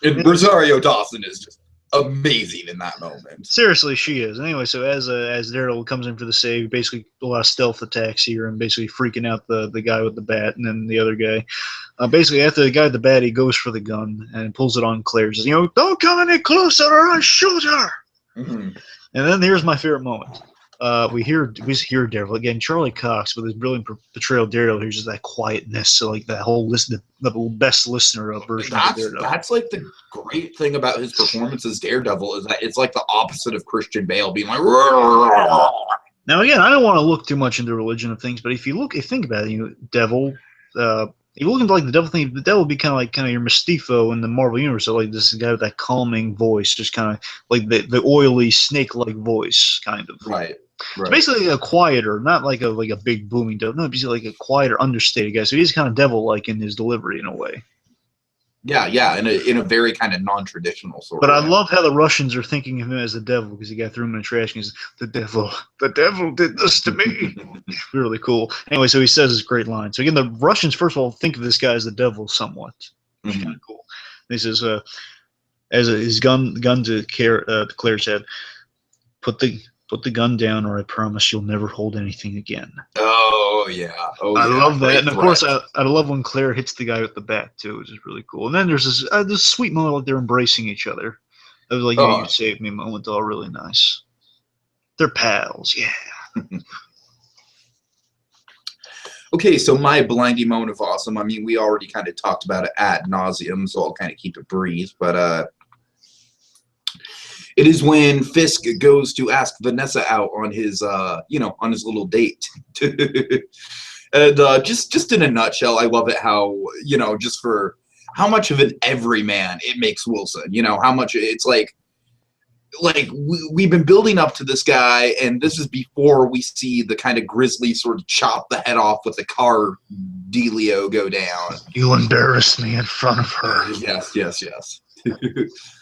[SPEAKER 1] And Rosario Dawson is just amazing in that moment.
[SPEAKER 2] Seriously, she is. Anyway, so as Daredevil comes in for the save, basically a lot of stealth attacks here and basically freaking out the guy with the bat and then the other guy. Basically, after the guy with the bat, he goes for the gun and pulls it on Claire. Says, don't come any closer or I shoot her. Mm-hmm. And then here's my favorite moment. We hear Daredevil again. Charlie Cox with his brilliant portrayal of Daredevil. Here's just that quietness, so like that whole the best listener of version of Daredevil.
[SPEAKER 1] That's like the great thing about his performance as Daredevil is that it's like the opposite of Christian Bale being like. Rrr!
[SPEAKER 2] Now again, I don't want to look too much into religion of things, but if you think about it, devil. If you look into like the devil thing, the devil would be kind of your Mephisto in the Marvel universe. So like this guy with that calming voice, just kind of like the oily snake-like voice, kind of.
[SPEAKER 1] Right.
[SPEAKER 2] It's basically a quieter, not like a big booming devil. No, basically like a quieter, understated guy. So he's kind of devil-like in his delivery in a way.
[SPEAKER 1] Yeah, in a very kind of non-traditional sort of way.
[SPEAKER 2] But I love how the Russians are thinking of him as the devil because he got threw him in the trash and he's the devil did this to me. Really cool. Anyway, so he says this great line. So again, the Russians first of all think of this guy as the devil somewhat, which is kind of cool. And he says, as his gun to Claire's head, put the gun down, or I promise you'll never hold anything again.
[SPEAKER 1] Oh yeah,
[SPEAKER 2] I love that, and of course, I love when Claire hits the guy with the bat too, which is really cool. And then there's this sweet moment like they're embracing each other. It was like, you saved me moment, all really nice. They're pals, yeah.
[SPEAKER 1] Okay, so my blinding moment of awesome. I mean, we already kind of talked about it ad nauseum, so I'll kind of keep it brief, but it is when Fisk goes to ask Vanessa out on his, on his little date. And just in a nutshell, I love it how, just for how much of an everyman it makes Wilson. How much it's like we've been building up to this guy, and this is before we see the kind of grisly sort of chop the head off with the car dealio go down.
[SPEAKER 2] You embarrassed me in front of her.
[SPEAKER 1] Yes.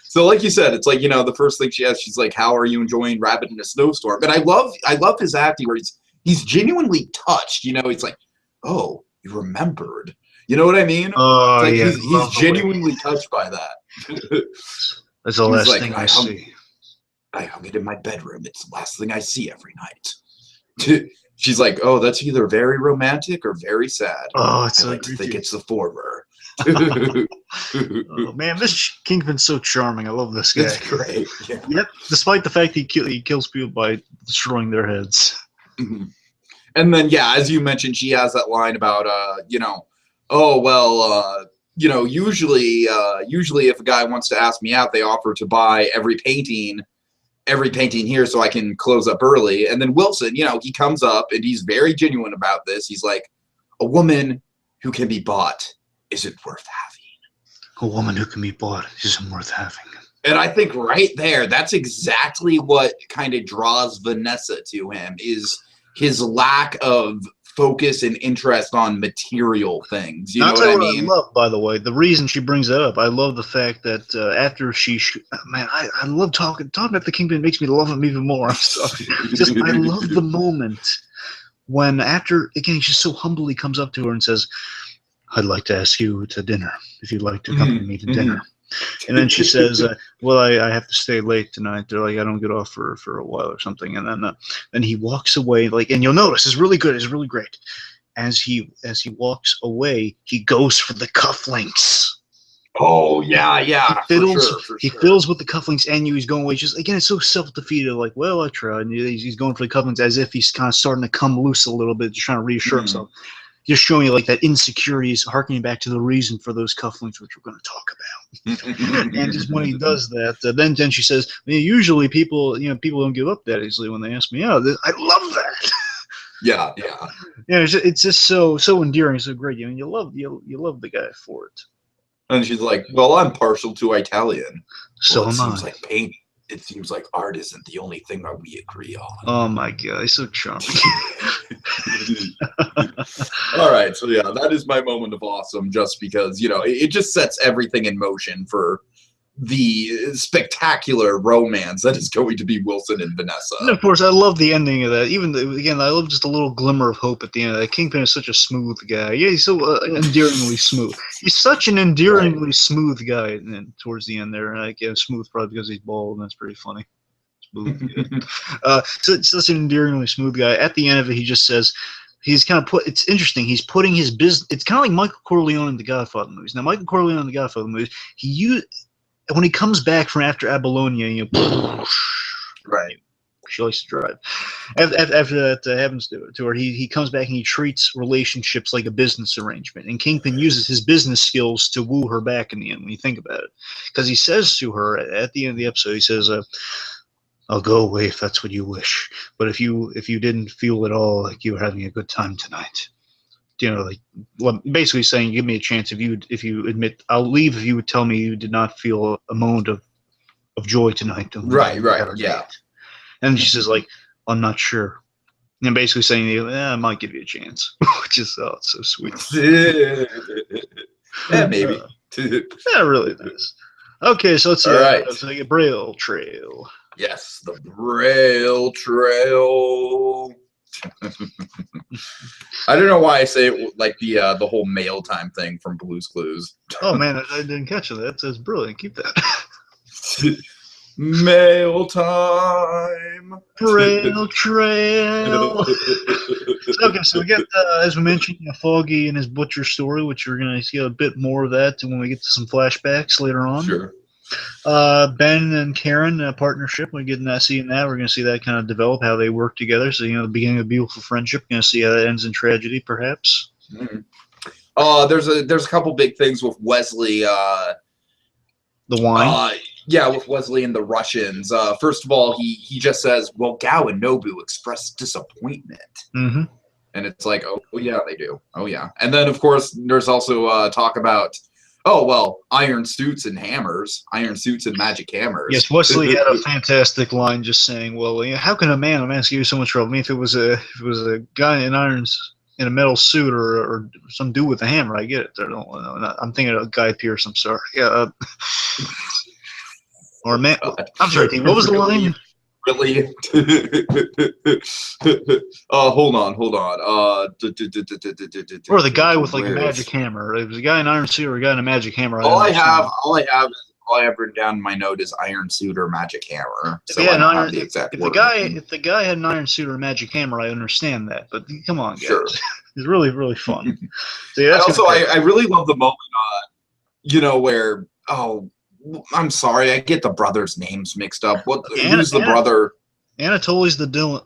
[SPEAKER 1] So like you said, it's like, the first thing she asks, she's like, how are you enjoying Rabbit in a Snowstorm? And I love his acting where he's genuinely touched, he's like, oh, you remembered. You know what I mean?
[SPEAKER 2] Oh,
[SPEAKER 1] like
[SPEAKER 2] yeah.
[SPEAKER 1] He's genuinely touched by that.
[SPEAKER 2] That's the last thing I see.
[SPEAKER 1] I hung it in my bedroom. It's the last thing I see every night. She's like, oh, that's either very romantic or very sad.
[SPEAKER 2] Oh, it's
[SPEAKER 1] I like to think it's the former.
[SPEAKER 2] Oh, man, this Kingpin's so charming. I love this guy.
[SPEAKER 1] It's great. Yeah.
[SPEAKER 2] Yep, despite the fact he kills people by destroying their heads.
[SPEAKER 1] Mhm. And then, yeah, as you mentioned, she has that line about, oh, well, usually if a guy wants to ask me out, they offer to buy every painting here so I can close up early. And then Wilson, he comes up and he's very genuine about this. He's like, a woman who can be bought isn't worth having.
[SPEAKER 2] A woman who can be bought isn't worth having.
[SPEAKER 1] And I think right there, that's exactly what kind of draws Vanessa to him, is his lack of focus and interest on material things. You know what I mean?
[SPEAKER 2] I love, by the way, the reason she brings that up, I love the fact that after I love talking about the Kingpin makes me love him even more. I'm sorry. I love the moment when after, again, he just so humbly comes up to her and says, I'd like to ask you to dinner, if you'd like to accompany me to dinner. And then she says, well, I have to stay late tonight. They're like, I don't get off for a while or something. And then he walks away, and you'll notice, it's really good. It's really great. As he walks away, he goes for the cufflinks.
[SPEAKER 1] Oh, yeah.
[SPEAKER 2] He fiddles with the cufflinks, and he's going away. Just, again, it's so self-defeated. Like, well, I tried. And he's going for the cufflinks as if he's kind of starting to come loose a little bit, just trying to reassure himself. Just showing you like that insecurity is harkening back to the reason for those cufflinks, which we're going to talk about. And just when he does that, then she says, usually people don't give up that easily when they ask me out. I love that.
[SPEAKER 1] Yeah.
[SPEAKER 2] It's just so endearing, so great. You love the guy for it.
[SPEAKER 1] And she's like, well, I'm partial to Italian.
[SPEAKER 2] So
[SPEAKER 1] it
[SPEAKER 2] am I.
[SPEAKER 1] Seems like paint. It seems like art isn't the only thing that we agree on.
[SPEAKER 2] Oh my God, he's so charming.
[SPEAKER 1] All right, so yeah, that is my moment of awesome, just because it just sets everything in motion for the spectacular romance that is going to be Wilson and Vanessa.
[SPEAKER 2] And of course, I love the ending of that. Again, I love just a little glimmer of hope at the end of that. Kingpin is such a smooth guy. Yeah, he's so endearingly smooth. He's such an endearingly smooth guy. And towards the end there, smooth probably because he's bald, and that's pretty funny. Smooth. Such an endearingly smooth guy. At the end of it, he just says, he's kind of it's interesting. He's putting his business. It's kind of like Michael Corleone in the Godfather movies. Now, Michael Corleone in the Godfather movies, when he comes back from after Apollonia, right. She likes to drive. After that happens to her, he comes back and he treats relationships like a business arrangement. And Kingpin uses his business skills to woo her back in the end, when you think about it. Because he says to her at the end of the episode, he says, I'll go away if that's what you wish. But if you didn't feel at all like you were having a good time tonight, basically saying, give me a chance if you admit, I'll leave if you would tell me you did not feel a moment of joy tonight.
[SPEAKER 1] Right, yeah.
[SPEAKER 2] And she says, like, I'm not sure. And basically saying, I might give you a chance. Which is, it's so sweet.
[SPEAKER 1] Yeah, maybe.
[SPEAKER 2] Yeah, really nice. Okay, so let's see.
[SPEAKER 1] All right.
[SPEAKER 2] Let's make a Braille Trail.
[SPEAKER 1] Yes, the Braille Trail. I don't know why I say it like the whole mail time thing from Blue's Clues.
[SPEAKER 2] Oh man, I didn't catch that. That's brilliant. Keep that.
[SPEAKER 1] Mail time.
[SPEAKER 2] Braille Trail. Okay, so we get, as we mentioned, Foggy and his butcher story, which we're going to see a bit more of that when we get to some flashbacks later on.
[SPEAKER 1] Sure.
[SPEAKER 2] Ben and Karen partnership. We're seeing that. We're going to see that kind of develop, how they work together. So, the beginning of a beautiful friendship. Going to see how that ends in tragedy, perhaps.
[SPEAKER 1] Mm-hmm. There's a couple big things with Wesley.
[SPEAKER 2] The wine.
[SPEAKER 1] Yeah, with Wesley and the Russians. First of all, he just says, well, Gao and Nobu expressed disappointment. Mm-hmm. And it's like, oh, yeah, they do. Oh, yeah. And then, of course, there's also talk about, oh, well, iron suits and hammers. Iron suits and magic hammers.
[SPEAKER 2] Yes, Wesley had a fantastic line just saying, well, how can a man give you so much trouble? I mean, if it was a guy in irons in a metal suit or some dude with a hammer, I get it. I'm thinking of Guy Pearce, I'm sorry. Yeah. Or man, I'm sorry, what was the line?
[SPEAKER 1] Really? Hold on.
[SPEAKER 2] Or the guy with like a magic hammer. It was a guy in iron suit or a guy in a magic hammer.
[SPEAKER 1] All I have written down in my note is iron suit or magic hammer. So I don't have the exact word.
[SPEAKER 2] If the guy had an iron suit or a magic hammer, I understand that. But come on, guys.
[SPEAKER 1] Sure.
[SPEAKER 2] It's really, really fun. So, yeah,
[SPEAKER 1] I
[SPEAKER 2] that's
[SPEAKER 1] also,
[SPEAKER 2] gonna
[SPEAKER 1] I really love the moment, where, oh, I'm sorry, I get the brothers' names mixed up. Who's the brother?
[SPEAKER 2] Anatoly's the Dylan.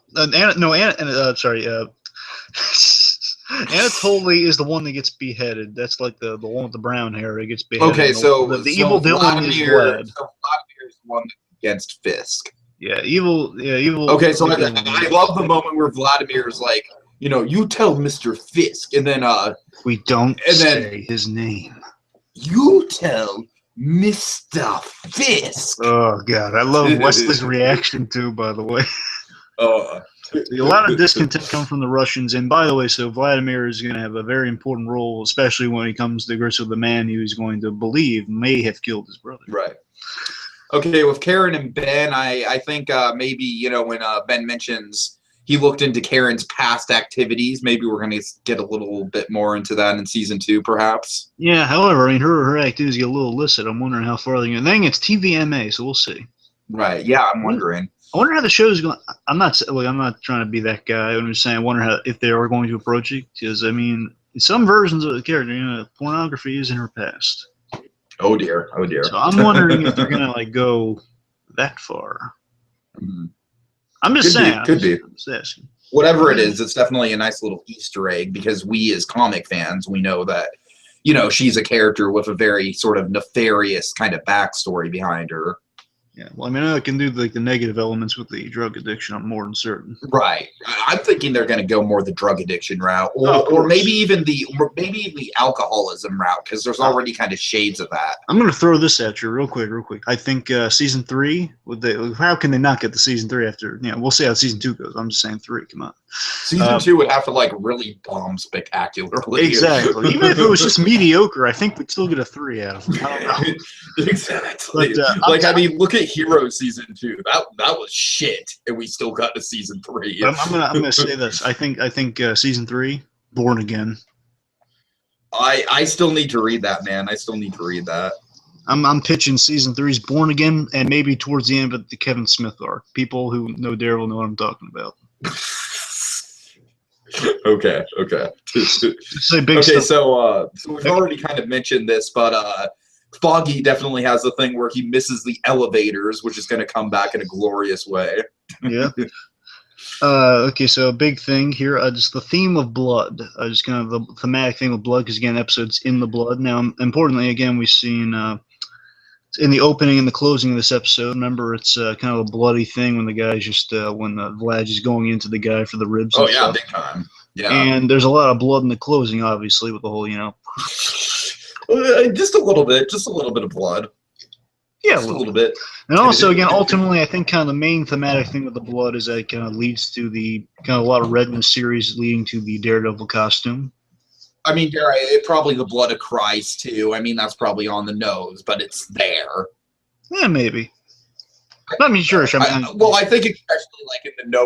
[SPEAKER 2] Anatoly is the one that gets beheaded. That's like the one with the brown hair that gets beheaded.
[SPEAKER 1] Okay,
[SPEAKER 2] the evil Dylan is Vlad.
[SPEAKER 1] So Vladimir is the one against Fisk.
[SPEAKER 2] Yeah, evil.
[SPEAKER 1] Okay, so I love the moment where Vladimir is like, you tell Mr. Fisk, and then
[SPEAKER 2] we don't say his name.
[SPEAKER 1] You tell Mr. Fisk.
[SPEAKER 2] Oh God, I love Wesley's reaction too. By the way, a lot of discontent comes from the Russians, and by the way, so Vladimir is going to have a very important role, especially when he comes to grips with the man who he's going to believe may have killed his brother.
[SPEAKER 1] Right. Okay, with Karen and Ben, I think maybe when Ben mentions he looked into Karen's past activities, maybe we're going to get a little bit more into that in season 2, perhaps.
[SPEAKER 2] Yeah. However, I mean, her activities get a little illicit. I'm wondering how far they're going. Then it's TVMA, so we'll see.
[SPEAKER 1] Right. Yeah, I'm wondering.
[SPEAKER 2] I wonder how the show's going. I'm not trying to be that guy. I'm just saying I wonder if they are going to approach it, because I mean, in some versions of the character, pornography is in her past.
[SPEAKER 1] Oh dear.
[SPEAKER 2] So I'm wondering if they're gonna go that far. Mm-hmm. I'm just saying.
[SPEAKER 1] Could be.
[SPEAKER 2] I'm just asking.
[SPEAKER 1] Whatever it is, it's definitely a nice little Easter egg, because we as comic fans, we know that she's a character with a very sort of nefarious kind of backstory behind her.
[SPEAKER 2] Yeah, well, I mean, I can do the negative elements with the drug addiction. I'm more than certain.
[SPEAKER 1] Right. I'm thinking they're going to go more the drug addiction route, or maybe even the alcoholism route, because there's already kind of shades of that.
[SPEAKER 2] I'm going to throw this at you real quick. I think season 3 how can they not get to season 3 after? We'll see how season 2 goes. I'm just saying 3. Come on.
[SPEAKER 1] Season 2 would have to really bomb spectacularly.
[SPEAKER 2] Exactly. Even if it was just mediocre, I think we'd still get a 3 out of it. I don't know.
[SPEAKER 1] Exactly. But, I mean, look at Heroes season 2. That was shit, and we still got to season 3.
[SPEAKER 2] I'm gonna say this. I think season 3, Born Again.
[SPEAKER 1] I still need to read that, man. I still need to read that.
[SPEAKER 2] I'm pitching season 3's Born Again, and maybe towards the end of the Kevin Smith arc. People who know Daredevil know what I'm talking about.
[SPEAKER 1] Okay. So we've already kind of mentioned this, but Foggy definitely has a thing where he misses the elevators, which is going to come back in a glorious way.
[SPEAKER 2] Yeah. Okay, so a big thing here, just the theme of blood, just kind of the thematic theme of blood, because again, episode's in the blood. Now, importantly, again, we've seen in the opening and the closing of this episode, remember, it's kind of a bloody thing when the guy's just, when Vlad's just going into the guy for the ribs.
[SPEAKER 1] Oh, yeah, big time. Yeah.
[SPEAKER 2] And there's a lot of blood in the closing, obviously, with the whole,
[SPEAKER 1] just a little bit of blood.
[SPEAKER 2] Yeah,
[SPEAKER 1] just a little bit.
[SPEAKER 2] And also, again, ultimately, I think kind of the main thematic thing with the blood is that it kind of leads to the kind of a lot of red in the series, leading to the Daredevil costume.
[SPEAKER 1] I mean, probably the blood of Christ too. I mean, that's probably on the nose, but it's there.
[SPEAKER 2] Yeah, maybe. I mean, sure.
[SPEAKER 1] I think especially like in the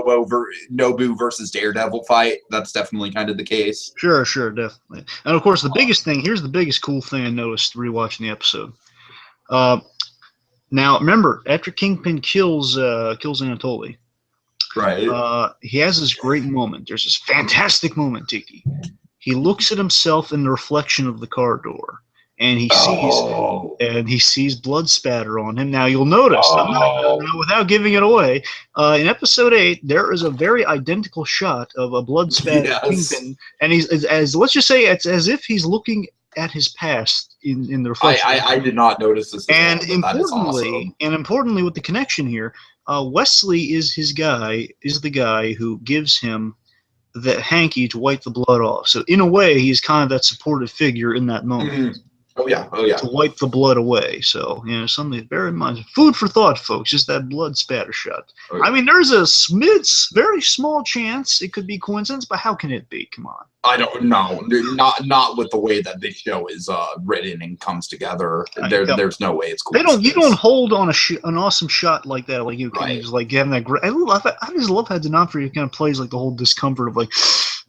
[SPEAKER 1] Nobu versus Daredevil fight, that's definitely kind of the case.
[SPEAKER 2] Sure, definitely. And of course, the biggest thing here's the biggest cool thing I noticed rewatching the episode. Now, remember, after Kingpin kills Anatoly,
[SPEAKER 1] right?
[SPEAKER 2] He has this great moment. There's this fantastic moment, Tiki. He looks at himself in the reflection of the car door, and he sees blood spatter on him. Now, you'll notice, now, without giving it away, in episode 8, there is a very identical shot of a blood spatter Kingpin, and let's just say it's as if he's looking at his past in the reflection.
[SPEAKER 1] I did not notice this.
[SPEAKER 2] And importantly, with the connection here, Wesley is the guy who gives him the hanky to wipe the blood off. So in a way, he's kind of that supportive figure in that moment.
[SPEAKER 1] Mm-hmm. Oh yeah.
[SPEAKER 2] To wipe the blood away. So something to bear in mind. Food for thought, folks. Just that blood spatter shot. Oh, yeah. I mean, there's a very small chance it could be coincidence, but how can it be? Come on.
[SPEAKER 1] I don't know. Not with the way that this show is written and comes together. There's no way it's coincidence.
[SPEAKER 2] You don't hold on an awesome shot like that. Like you can just like having that great. I just love how D'Onofrio kind of plays like the whole discomfort of like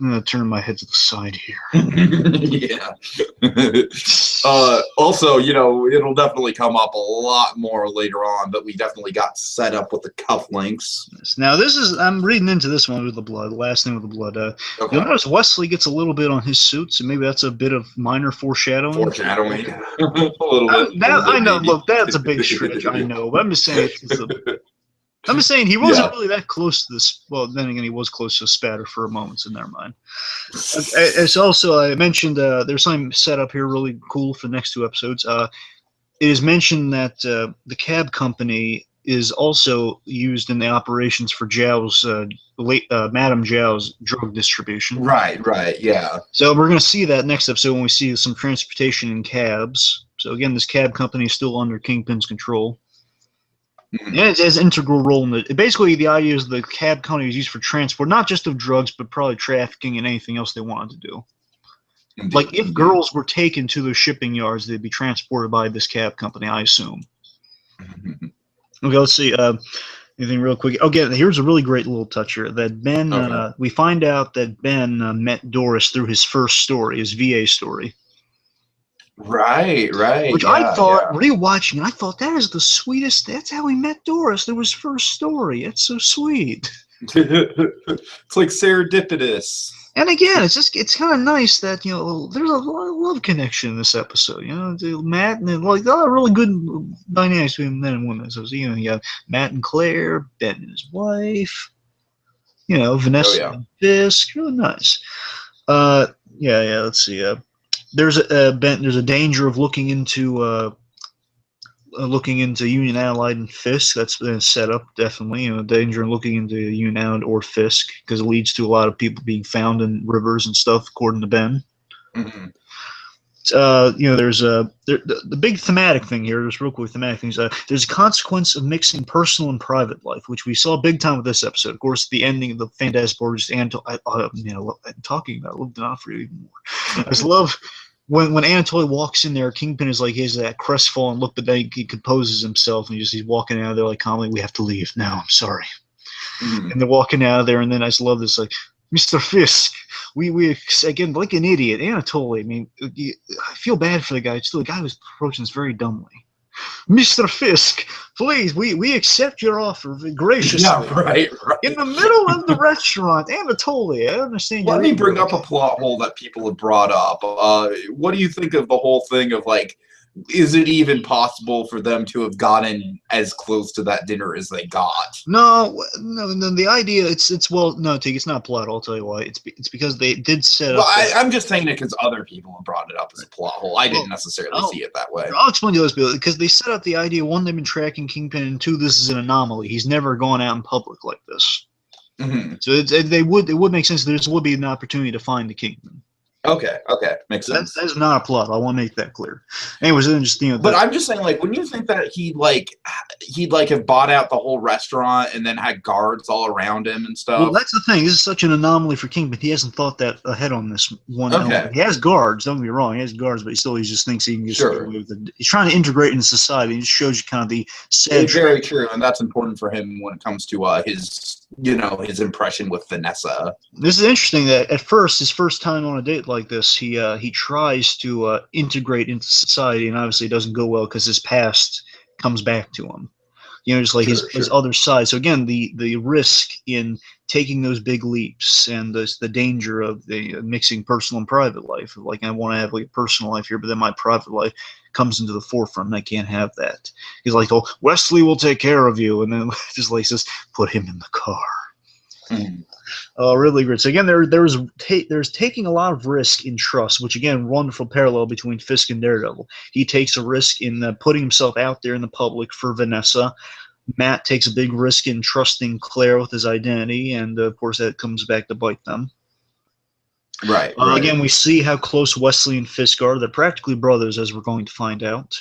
[SPEAKER 2] I'm gonna turn my head to the side here.
[SPEAKER 1] Yeah. Also, you know, it'll definitely come up a lot more later on, but we definitely got set up with the cufflinks.
[SPEAKER 2] Now this is, I'm reading into this one with the blood, the last thing with the blood.
[SPEAKER 1] Okay.
[SPEAKER 2] You'll notice Wesley gets a little bit on his suit, so maybe that's a bit of minor foreshadowing.
[SPEAKER 1] Foreshadowing. A little bit.
[SPEAKER 2] That, I know,
[SPEAKER 1] maybe.
[SPEAKER 2] look, that's a big stretch, I know, but I'm just saying I'm just saying he wasn't really that close to this. Well, then again, he was close to Spatter for a moment, so never mind. It's also, I mentioned there's something set up here really cool for the next 2 episodes. It is mentioned that the cab company is also used in the operations for Zhao's, Madame Zhao's drug distribution.
[SPEAKER 1] Right, yeah.
[SPEAKER 2] So we're going to see that next episode when we see some transportation in cabs. So again, this cab company is still under Kingpin's control. And it has an integral role in it. Basically, the idea is the cab company is used for transport, not just of drugs, but probably trafficking and anything else they wanted to do.
[SPEAKER 1] Indeed,
[SPEAKER 2] like, if girls were taken to those shipping yards, they'd be transported by this cab company, I assume. Okay, let's see. Anything real quick? Okay, here's a really great little touch here. That Ben, we find out that Ben met Doris through his first story, his VA story.
[SPEAKER 1] Right.
[SPEAKER 2] Which I thought, rewatching, I thought that is the sweetest. That's how he met Doris. There was first story. It's so sweet.
[SPEAKER 1] It's like serendipitous.
[SPEAKER 2] And again, it's kind of nice that, you know, there's a lot of love connection in this episode. You know, Matt and like a really good dynamics between men and women. So you know, you have Matt and Claire, Ben and his wife. You know, Vanessa and Fisk. Really nice. Yeah. Let's see. There's a danger of looking into Union Allied and Fisk. That's been set up, definitely. You know, danger in looking into Union Allied or Fisk because it leads to a lot of people being found in rivers and stuff, according to Ben.
[SPEAKER 1] Mm-hmm.
[SPEAKER 2] You know, there's the big thematic thing here. There's real quick thematic things. There's a consequence of mixing personal and private life, which we saw big time with this episode. Of course, the ending of the Fantastic Four is talking about Love D'Onofrio even more. I just love when Anatoly walks in there. Kingpin is like, he has that crestfallen look, but then he composes himself and he's walking out of there like calmly. We have to leave now. I'm sorry. Mm-hmm. And they're walking out of there, and then I just love this, like, Mr. Fisk, we again, like an idiot, Anatoly. I mean, I feel bad for the guy. Still, the guy was approaching this very dumbly. Mr. Fisk, please, we accept your offer graciously.
[SPEAKER 1] Yeah, right.
[SPEAKER 2] In the middle of the restaurant, Anatoly, I understand.
[SPEAKER 1] Let me bring up a plot hole that people have brought up. What do you think of the whole thing of, like, is it even possible for them to have gotten as close to that dinner as they got?
[SPEAKER 2] No. The idea, it's well, no, Tig, it's not plot. I'll tell you why. It's because they did set up.
[SPEAKER 1] Well, I'm just saying it because other people have brought it up as a plot hole. I didn't necessarily see it that way.
[SPEAKER 2] I'll explain to those people because they set up the idea. 1, they've been tracking Kingpin, and 2, this is an anomaly. He's never gone out in public like this. Mm-hmm. So it would make sense. There would be an opportunity to find the Kingpin.
[SPEAKER 1] Okay, makes sense.
[SPEAKER 2] That's not a plot. I want to make that clear. Anyways, then just, you know.
[SPEAKER 1] But I'm just saying, like, wouldn't you think that he'd have bought out the whole restaurant and then had guards all around him and stuff?
[SPEAKER 2] Well, that's the thing. This is such an anomaly for King, but he hasn't thought that ahead on this one.
[SPEAKER 1] Okay.
[SPEAKER 2] He has guards. Don't get me wrong. He has guards, but he just thinks he can just get away with it. He's trying to integrate into society. It just shows you kind of the sad.
[SPEAKER 1] It's very true, and that's important for him when it comes to his impression with Vanessa.
[SPEAKER 2] This is interesting that at first, his first time on a date like this, he tries to integrate into society, and obviously it doesn't go well because his past comes back to him. You know, just like his other side. So again, the risk in taking those big leaps and the danger of the mixing personal and private life. Like, I want to have like a personal life here, but then my private life comes into the forefront, and I can't have that. He's like, "Oh, Wesley will take care of you," and then just like says, "Put him in the car." Really great. So again, there's taking a lot of risk in trust, which again, wonderful parallel between Fisk and Daredevil. He takes a risk in putting himself out there in the public for Vanessa. Matt takes a big risk in trusting Claire with his identity, and of course that comes back to bite them. Right. Again, we see how close Wesley and Fisk are. They're practically brothers, as we're going to find out.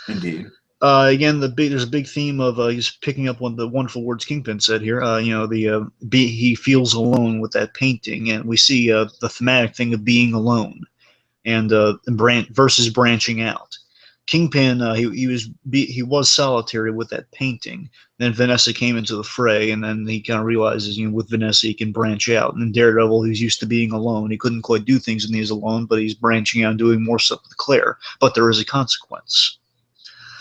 [SPEAKER 1] Indeed.
[SPEAKER 2] Again, there's a big theme of he's picking up one of the wonderful words Kingpin said here. He feels alone with that painting, and we see the thematic thing of being alone, and versus branching out. Kingpin, he was solitary with that painting. Then Vanessa came into the fray, and then he kind of realizes, with Vanessa he can branch out. And then Daredevil, who's used to being alone, he couldn't quite do things when he was alone, but he's branching out and doing more stuff with Claire. But there is a consequence.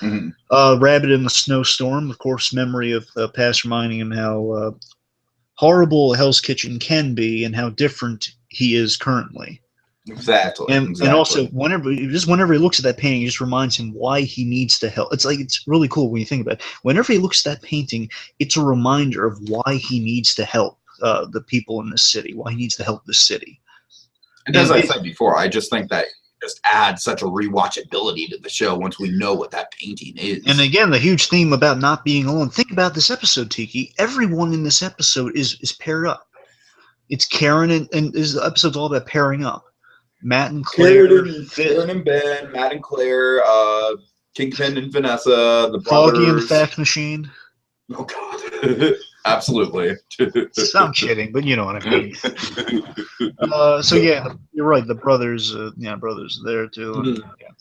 [SPEAKER 1] Mm-hmm.
[SPEAKER 2] Rabbit in the Snowstorm, of course, memory of past reminding him how horrible Hell's Kitchen can be and how different he is currently.
[SPEAKER 1] Exactly.
[SPEAKER 2] And also whenever he looks at that painting, it just reminds him why he needs to help. It's really cool when you think about it. Whenever he looks at that painting, it's a reminder of why he needs to help the people in this city, why he needs to help the city.
[SPEAKER 1] And as I said before, I just think that just adds such a rewatchability to the show once we know what that painting is.
[SPEAKER 2] And again, the huge theme about not being alone. Think about this episode, Tiki. Everyone in this episode is paired up. It's Karen and this episode's all about pairing up. Matt and Claire,
[SPEAKER 1] Karen and Ben, Matt and Claire, Kingpin and Vanessa, the brothers.
[SPEAKER 2] Foggy and the Fax Machine.
[SPEAKER 1] Oh God, absolutely.
[SPEAKER 2] I'm kidding, but you know what I mean. So yeah, you're right. The brothers, brothers there too.
[SPEAKER 1] Mm-hmm.
[SPEAKER 2] Yeah.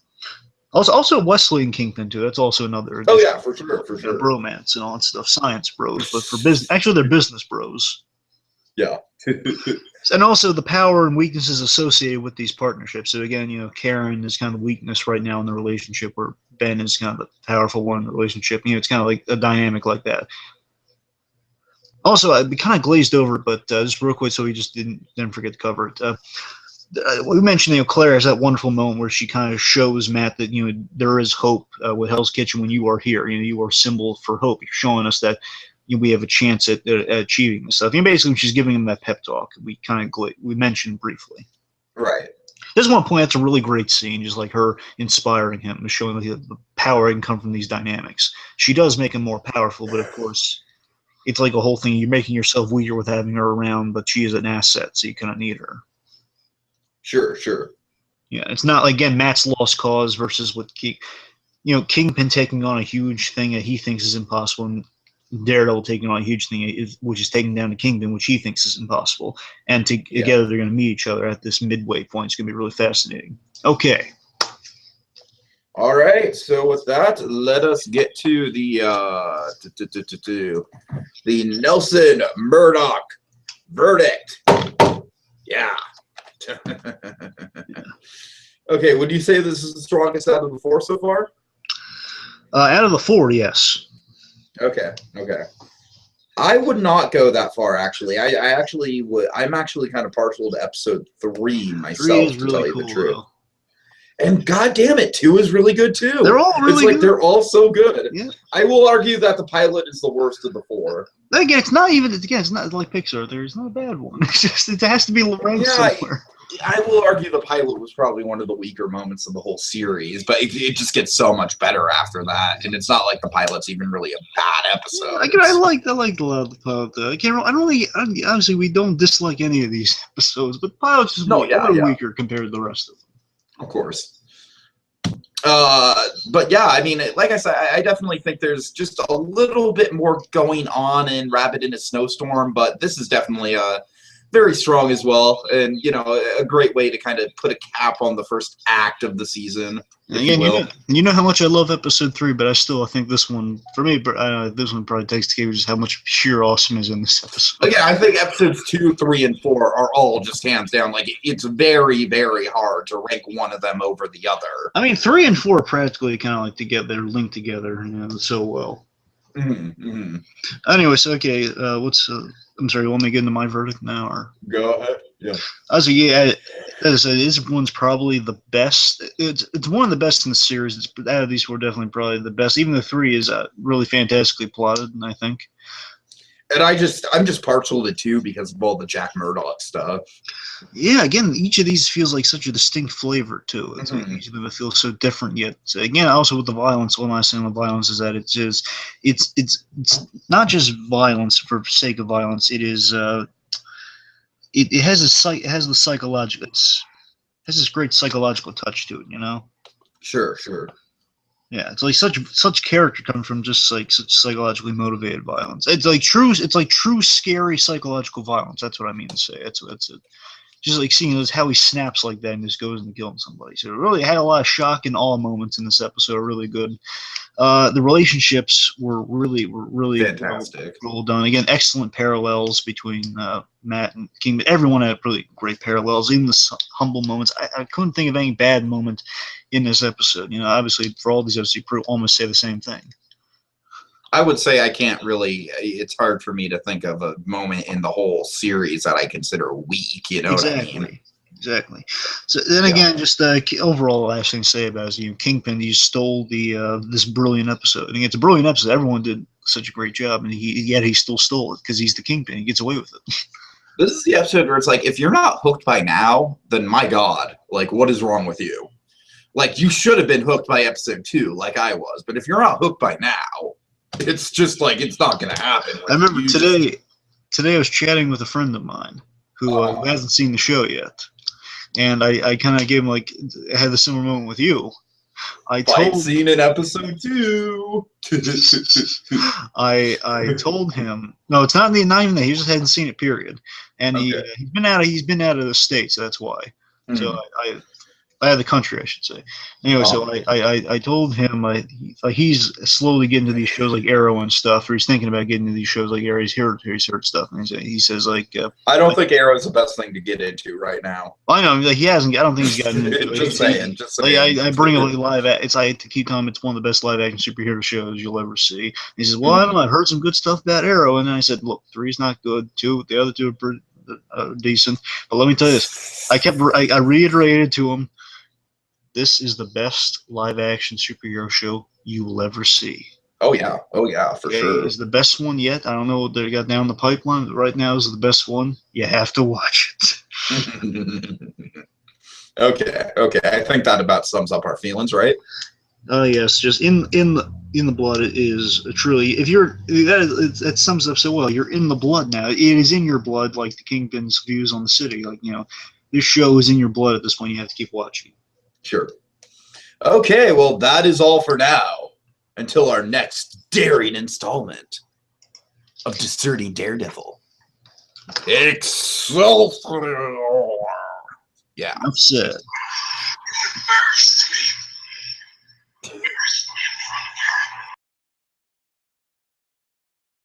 [SPEAKER 2] Also Wesley and Kingpin too. That's also another.
[SPEAKER 1] Oh yeah, for sure.
[SPEAKER 2] Bromance and all that stuff. Science bros, but for business, actually they're business bros.
[SPEAKER 1] Yeah.
[SPEAKER 2] And also the power and weaknesses associated with these partnerships. So again, Karen is kind of the weakness right now in the relationship, where Ben is kind of the powerful one in the relationship. It's kind of like a dynamic like that. Also, I kind of glazed over it, but just real quick, so we just didn't forget to cover it. We mentioned, Claire has that wonderful moment where she kind of shows Matt that there is hope with Hell's Kitchen when you are here. You are a symbol for hope. You're showing us that we have a chance at achieving this stuff. Basically, she's giving him that pep talk. We mentioned briefly.
[SPEAKER 1] Right.
[SPEAKER 2] Just want to point out, it's a really great scene, just like her inspiring him, showing the power can come from these dynamics. She does make him more powerful, but of course, it's like a whole thing. You're making yourself weaker with having her around, but she is an asset, so you kind of need her.
[SPEAKER 1] Sure.
[SPEAKER 2] Yeah, it's not like, again, Matt's lost cause versus what Kingpin taking on a huge thing that he thinks is impossible, and Daredevil taking on a huge thing, which is taking down the Kingpin, which he thinks is impossible. And together they're going to meet each other at this midway point. It's going to be really fascinating. Okay.
[SPEAKER 1] All right. So with that, let us get to the Nelson Murdoch verdict. Yeah. Okay. Would you say this is the strongest out of the four so far?
[SPEAKER 2] Out of the four, yes.
[SPEAKER 1] Okay. I would not go that far, actually. I actually would. I'm actually kind of partial to episode 3 myself, to tell you the truth. Though. And God damn it, 2 is really good too.
[SPEAKER 2] They're all really good.
[SPEAKER 1] They're all so good.
[SPEAKER 2] Yeah.
[SPEAKER 1] I will argue that the pilot is the worst of the 4.
[SPEAKER 2] Again, it's not like Pixar. There's not a bad one. It's just, it has to be ranked somewhere.
[SPEAKER 1] I will argue the pilot was probably one of the weaker moments of the whole series, but it just gets so much better after that, and it's not like the pilot's even really a bad episode.
[SPEAKER 2] I like a lot of the pilot. Obviously we don't dislike any of these episodes, but the pilot's just weaker compared to the rest of them.
[SPEAKER 1] Of course. But yeah, I mean, like I said, I definitely think there's just a little bit more going on in Rabbit in a Snowstorm, but this is definitely very strong as well, and a great way to kind of put a cap on the first act of the season.
[SPEAKER 2] Again, you know how much I love episode 3, but I think this one, for me, this one probably takes the cake, just how much sheer awesome is in this episode.
[SPEAKER 1] Again, I think episodes 2, 3, and 4 are all just hands down. Like, it's very, very hard to rank one of them over the other.
[SPEAKER 2] I mean, 3 and 4 practically kind of like they're linked together, so well.
[SPEAKER 1] Mm-hmm.
[SPEAKER 2] Anyways, okay, I'm sorry, you want me to get into my verdict now? Or?
[SPEAKER 1] Go ahead. Yeah.
[SPEAKER 2] This one's probably the best. It's one of the best in the series. Out of these 4, definitely probably the best. Even the 3 is really fantastically plotted, I think.
[SPEAKER 1] And I'm just partial to 2 because of all the Jack Murdoch stuff.
[SPEAKER 2] Yeah, again, each of these feels like such a distinct flavor too. It's like each of them feels so different. Yet again, also with the violence, one last thing on the violence is that it's not just violence for sake of violence. It is it has the psychological. It has this great psychological touch to it.
[SPEAKER 1] Sure.
[SPEAKER 2] Yeah, it's like such character coming from just like such psychologically motivated violence. It's like true scary psychological violence. That's what I mean to say. That's it. just like seeing how he snaps like that and just goes into killing somebody. So it really had a lot of shock and awe moments in this episode. Really good. The relationships were really
[SPEAKER 1] Fantastic.
[SPEAKER 2] well done. Again, excellent parallels between Matt and King. But everyone had really great parallels. Even the humble moments. I couldn't think of any bad moment in this episode. You know, obviously for all these episodes, you almost say the same thing.
[SPEAKER 1] I would say I can't really. It's hard for me to think of a moment in the whole series that I consider weak. You know what I mean?
[SPEAKER 2] Exactly. So then again, just overall, last thing to say about is Kingpin. You stole the this brilliant episode. I mean, it's a brilliant episode. Everyone did such a great job, and yet he still stole it because he's the Kingpin. He gets away with it.
[SPEAKER 1] This is the episode where it's like, if you're not hooked by now, then my God, like, what is wrong with you? Like, you should have been hooked by episode 2, like I was. But if you're not hooked by now, it's just like it's not going to happen. Like,
[SPEAKER 2] I remember today I was chatting with a friend of mine who hasn't seen the show yet. And I kind of gave him, like, I had a similar moment with you.
[SPEAKER 1] I'd seen in episode 2.
[SPEAKER 2] I told him, no, it's not even that. He just hadn't seen it, period. And
[SPEAKER 1] Okay.
[SPEAKER 2] he's been out of the States, so that's why. So out of the country, I should say. Anyway, so I told him he's slowly getting to these shows like Arrow and stuff, or he's thinking about getting to these shows like Arrow. He's heard stuff, and he says like,
[SPEAKER 1] I don't think Arrow's the best thing to get into right now.
[SPEAKER 2] I know, like he hasn't. I don't think he's gotten into it.
[SPEAKER 1] Just saying.
[SPEAKER 2] Like, I bring up live. I have to keep telling him it's one of the best live action superhero shows you'll ever see. And he says, well, I don't know. I've heard some good stuff about Arrow, and then I said, look, 3's not good. 2, the other 2 are pretty decent. But let me tell you this. I reiterated to him, this is the best live-action superhero show you will ever see.
[SPEAKER 1] Oh yeah, for sure.
[SPEAKER 2] It's the best one yet. I don't know what they got down the pipeline, but right now is the best one. You have to watch
[SPEAKER 1] it. Okay. I think that about sums up our feelings, right?
[SPEAKER 2] Yes, just in the blood is truly. If you're that sums up so well. You're in the blood now. It is in your blood, like the Kingpin's views on the city. Like, you know, this show is in your blood at this point. You have to keep watching.
[SPEAKER 1] Sure. Okay, well, that is all for now. Until our next daring installment of Discerning Daredevil. Excelsior! Yeah.
[SPEAKER 2] Enough said.